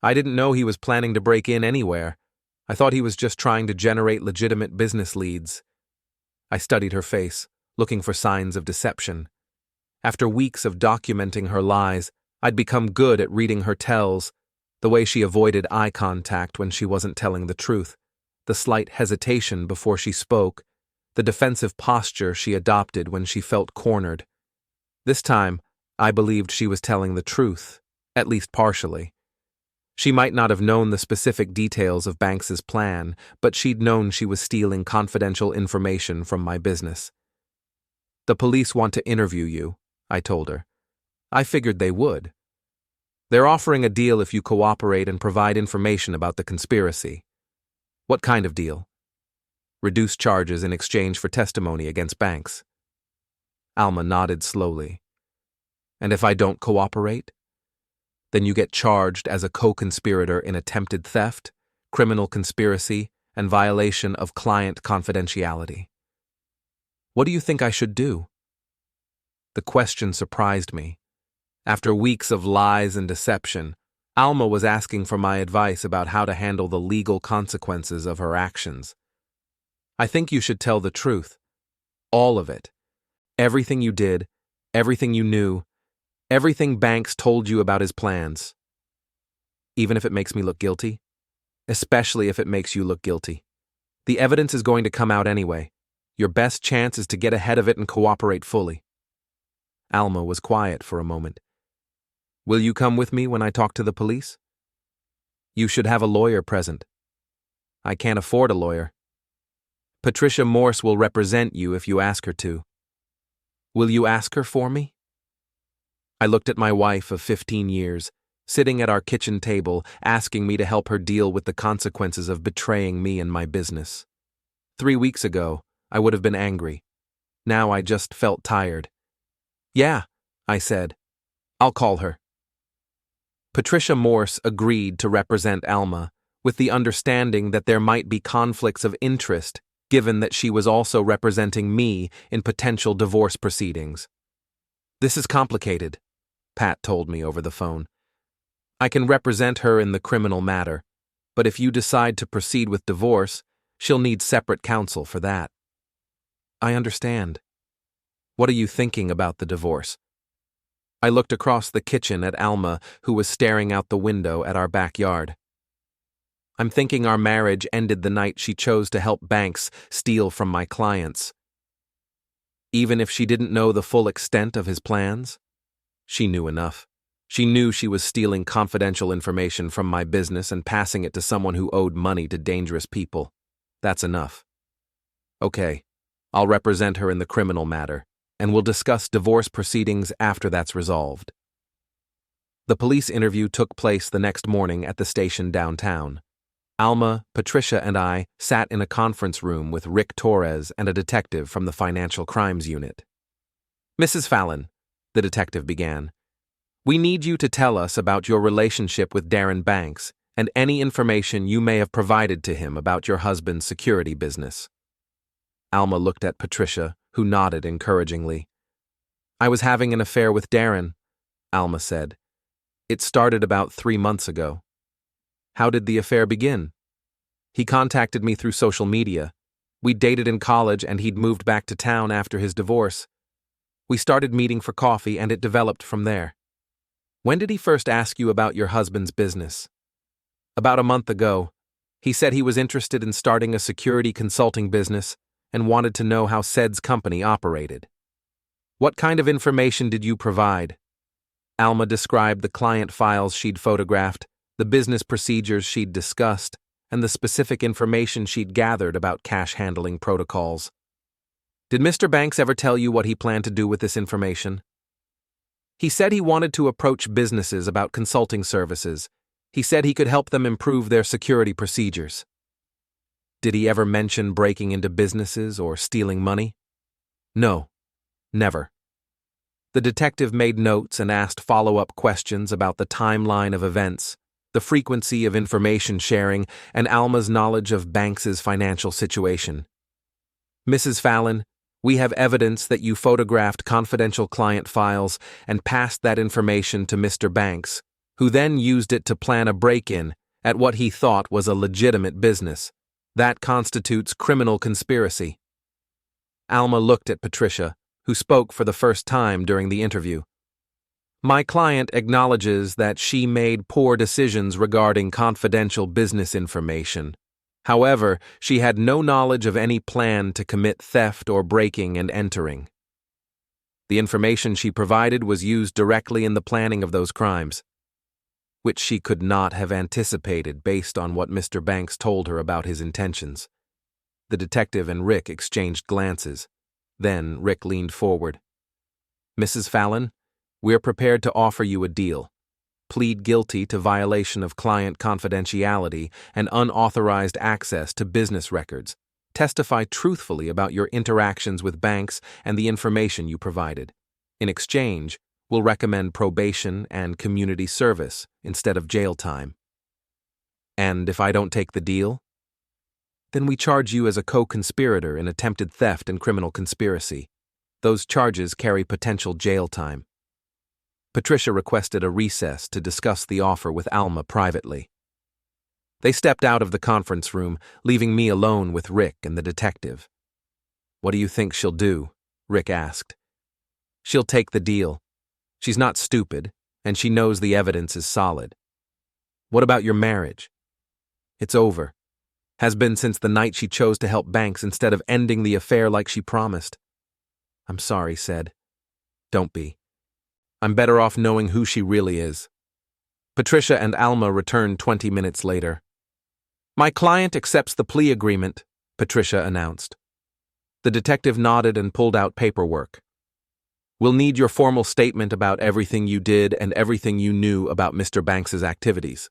I didn't know he was planning to break in anywhere. I thought he was just trying to generate legitimate business leads. I studied her face, looking for signs of deception. After weeks of documenting her lies, I'd become good at reading her tells, the way she avoided eye contact when she wasn't telling the truth, the slight hesitation before she spoke, the defensive posture she adopted when she felt cornered. This time, I believed she was telling the truth, at least partially. She might not have known the specific details of Banks's plan, but she'd known she was stealing confidential information from my business. The police want to interview you, I told her. I figured they would. They're offering a deal if you cooperate and provide information about the conspiracy. What kind of deal? Reduced charges in exchange for testimony against Banks. Alma nodded slowly. And if I don't cooperate? Then you get charged as a co-conspirator in attempted theft, criminal conspiracy, and violation of client confidentiality. What do you think I should do? The question surprised me. After weeks of lies and deception, Alma was asking for my advice about how to handle the legal consequences of her actions. I think you should tell the truth. All of it. Everything you did, everything you knew, everything Banks told you about his plans. Even if it makes me look guilty? Especially if it makes you look guilty. The evidence is going to come out anyway. Your best chance is to get ahead of it and cooperate fully. Alma was quiet for a moment. Will you come with me when I talk to the police? You should have a lawyer present. I can't afford a lawyer. Patricia Morse will represent you if you ask her to. Will you ask her for me? I looked at my wife of 15 years, sitting at our kitchen table, asking me to help her deal with the consequences of betraying me and my business. 3 weeks ago, I would have been angry. Now I just felt tired. Yeah, I said. I'll call her. Patricia Morse agreed to represent Alma, with the understanding that there might be conflicts of interest given that she was also representing me in potential divorce proceedings. This is complicated, Pat told me over the phone. I can represent her in the criminal matter, but if you decide to proceed with divorce, she'll need separate counsel for that. I understand. What are you thinking about the divorce? I looked across the kitchen at Alma, who was staring out the window at our backyard. I'm thinking our marriage ended the night she chose to help Banks steal from my clients. Even if she didn't know the full extent of his plans? She knew enough. She knew she was stealing confidential information from my business and passing it to someone who owed money to dangerous people. That's enough. Okay, I'll represent her in the criminal matter, and we'll discuss divorce proceedings after that's resolved. The police interview took place the next morning at the station downtown. Alma, Patricia, and I sat in a conference room with Rick Torres and a detective from the Financial Crimes Unit. Mrs. Fallon, the detective began, we need you to tell us about your relationship with Darren Banks and any information you may have provided to him about your husband's security business. Alma looked at Patricia, who nodded encouragingly. I was having an affair with Darren, Alma said. It started about 3 months ago. How did the affair begin? He contacted me through social media. We dated in college and he'd moved back to town after his divorce. We started meeting for coffee and it developed from there. When did he first ask you about your husband's business? About a month ago. He said he was interested in starting a security consulting business and wanted to know how Ced's company operated. What kind of information did you provide? Alma described the client files she'd photographed, the business procedures she'd discussed, and the specific information she'd gathered about cash handling protocols. Did Mr. Banks ever tell you what he planned to do with this information? He said he wanted to approach businesses about consulting services. He said he could help them improve their security procedures. Did he ever mention breaking into businesses or stealing money? No, never. The detective made notes and asked follow-up questions about the timeline of events, the frequency of information sharing, and Alma's knowledge of Banks's financial situation. Mrs. Fallon, we have evidence that you photographed confidential client files and passed that information to Mr. Banks, who then used it to plan a break-in at what he thought was a legitimate business. That constitutes criminal conspiracy. Alma looked at Patricia, who spoke for the first time during the interview. My client acknowledges that she made poor decisions regarding confidential business information. However, she had no knowledge of any plan to commit theft or breaking and entering. The information she provided was used directly in the planning of those crimes, which she could not have anticipated based on what Mr. Banks told her about his intentions. The detective and Rick exchanged glances. Then Rick leaned forward. Mrs. Fallon, we're prepared to offer you a deal. Plead guilty to violation of client confidentiality and unauthorized access to business records. Testify truthfully about your interactions with Banks and the information you provided. In exchange, we'll recommend probation and community service instead of jail time. And if I don't take the deal? Then we charge you as a co-conspirator in attempted theft and criminal conspiracy. Those charges carry potential jail time. Patricia requested a recess to discuss the offer with Alma privately. They stepped out of the conference room, leaving me alone with Rick and the detective. "What do you think she'll do?" Rick asked. "She'll take the deal. She's not stupid, and she knows the evidence is solid." "What about your marriage?" "It's over. Has been since the night she chose to help Banks instead of ending the affair like she promised." "I'm sorry," said. "Don't be. I'm better off knowing who she really is." Patricia and Alma returned 20 minutes later. "My client accepts the plea agreement," Patricia announced. The detective nodded and pulled out paperwork. "We'll need your formal statement about everything you did and everything you knew about Mr. Banks's activities."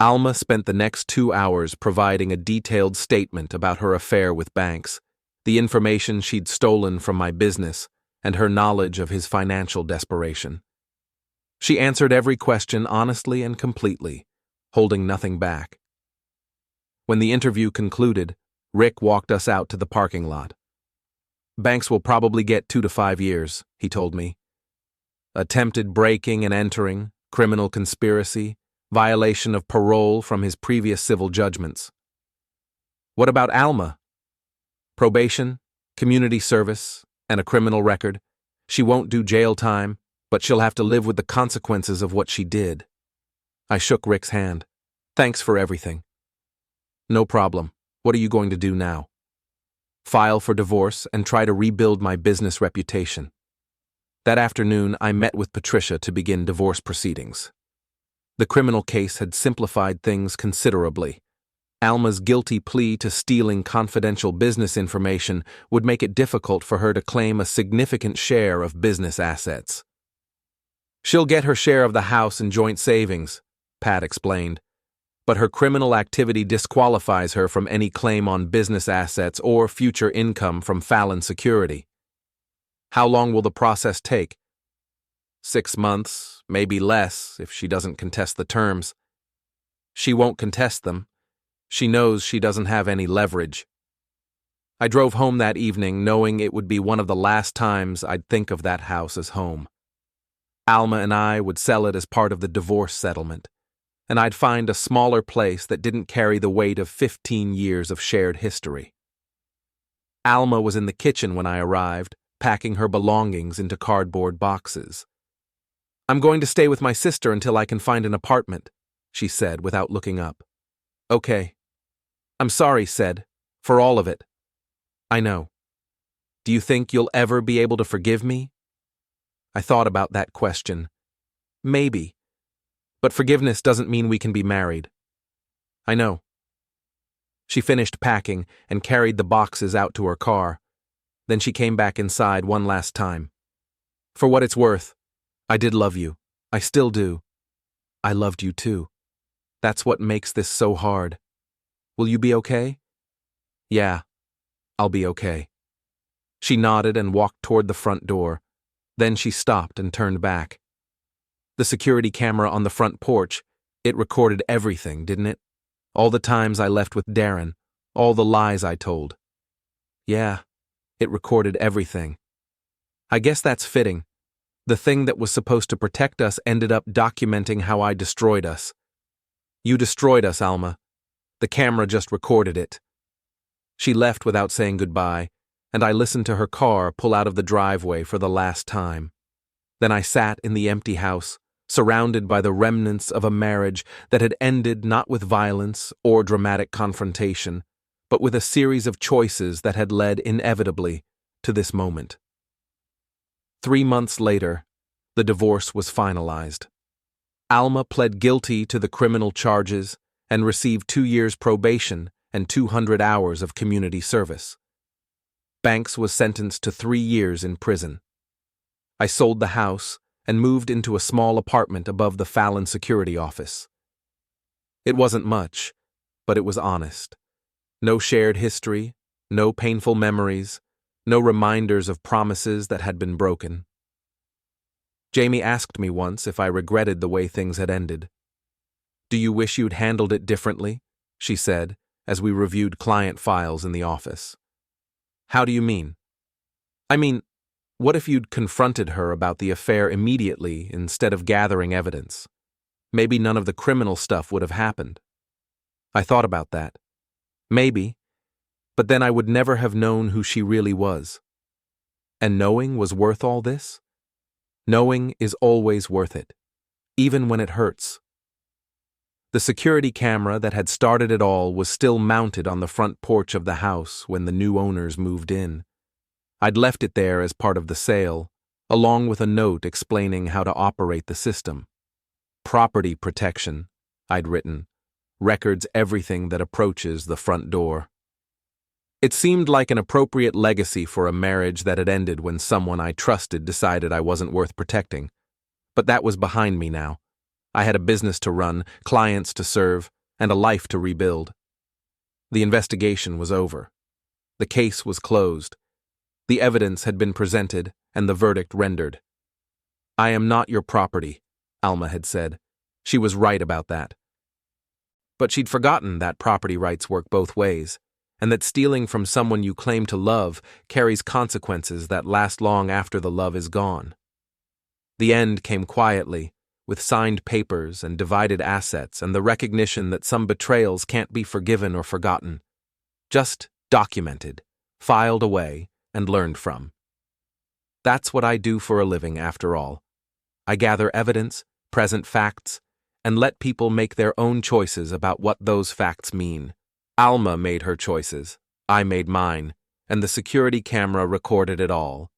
Alma spent the next 2 hours providing a detailed statement about her affair with Banks, the information she'd stolen from my business, and her knowledge of his financial desperation. She answered every question honestly and completely, holding nothing back. When the interview concluded, Rick walked us out to the parking lot. "Banks will probably get 2 to 5 years, he told me. Attempted breaking and entering, criminal conspiracy, violation of parole from his previous civil judgments." "What about Alma?" "Probation, community service, and a criminal record. She won't do jail time, but she'll have to live with the consequences of what she did." I shook Rick's hand. "Thanks for everything." "No problem. What are you going to do now?" "File for divorce and try to rebuild my business reputation." That afternoon, I met with Patricia to begin divorce proceedings. The criminal case had simplified things considerably. Alma's guilty plea to stealing confidential business information would make it difficult for her to claim a significant share of business assets. "She'll get her share of the house and joint savings," Pat explained, "but her criminal activity disqualifies her from any claim on business assets or future income from Fallon Security." "How long will the process take?" 6 months, maybe less, if she doesn't contest the terms." "She won't contest them. She knows she doesn't have any leverage." I drove home that evening knowing it would be one of the last times I'd think of that house as home. Alma and I would sell it as part of the divorce settlement, and I'd find a smaller place that didn't carry the weight of 15 years of shared history. Alma was in the kitchen when I arrived, packing her belongings into cardboard boxes. "I'm going to stay with my sister until I can find an apartment," she said without looking up. "Okay." "I'm sorry," said, "for all of it." "I know. Do you think you'll ever be able to forgive me?" I thought about that question. Maybe. But forgiveness doesn't mean we can be married. "I know." She finished packing and carried the boxes out to her car. Then she came back inside one last time. "For what it's worth, I did love you. I still do. I loved you too. That's what makes this so hard. Will you be okay?" "Yeah, I'll be okay." She nodded and walked toward the front door. Then she stopped and turned back. The security camera on the front porch, it recorded everything, didn't it? All the times I left with Darren, all the lies I told. Yeah, it recorded everything. I guess that's fitting. The thing that was supposed to protect us ended up documenting how I destroyed us. "You destroyed us, Alma. The camera just recorded it." She left without saying goodbye, and I listened to her car pull out of the driveway for the last time. Then I sat in the empty house, surrounded by the remnants of a marriage that had ended not with violence or dramatic confrontation, but with a series of choices that had led inevitably to this moment. 3 months later, the divorce was finalized. Alma pled guilty to the criminal charges and received 2 years probation and 200 hours of community service. Banks was sentenced to 3 years in prison. I sold the house and moved into a small apartment above the Fallon security office. It wasn't much, but it was honest. No shared history, no painful memories, no reminders of promises that had been broken. Jamie asked me once if I regretted the way things had ended. "Do you wish you'd handled it differently?" she said, as we reviewed client files in the office. "How do you mean?" "I mean, What if you'd confronted her about the affair immediately instead of gathering evidence? Maybe none of the criminal stuff would have happened. I thought about that. Maybe, but then I would never have known who she really was. And knowing was worth all this? Knowing is always worth it, even when it hurts. The security camera that had started it all was still mounted on the front porch of the house when the new owners moved in. I'd left it there as part of the sale, along with a note explaining how to operate the system. Property protection, I'd written, records everything that approaches the front door. It seemed like an appropriate legacy for a marriage that had ended when someone I trusted decided I wasn't worth protecting. But that was behind me now. I had a business to run, clients to serve, and a life to rebuild. The investigation was over. The case was closed. The evidence had been presented, and the verdict rendered. "I am not your property," Alma had said. She was right about that. But she'd forgotten that property rights work both ways, and that stealing from someone you claim to love carries consequences that last long after the love is gone. The end came quietly, with signed papers and divided assets and the recognition that some betrayals can't be forgiven or forgotten. Just documented, filed away, and learned from. That's what I do for a living, after all. I gather evidence, present facts, and let people make their own choices about what those facts mean. Alma made her choices, I made mine, and the security camera recorded it all.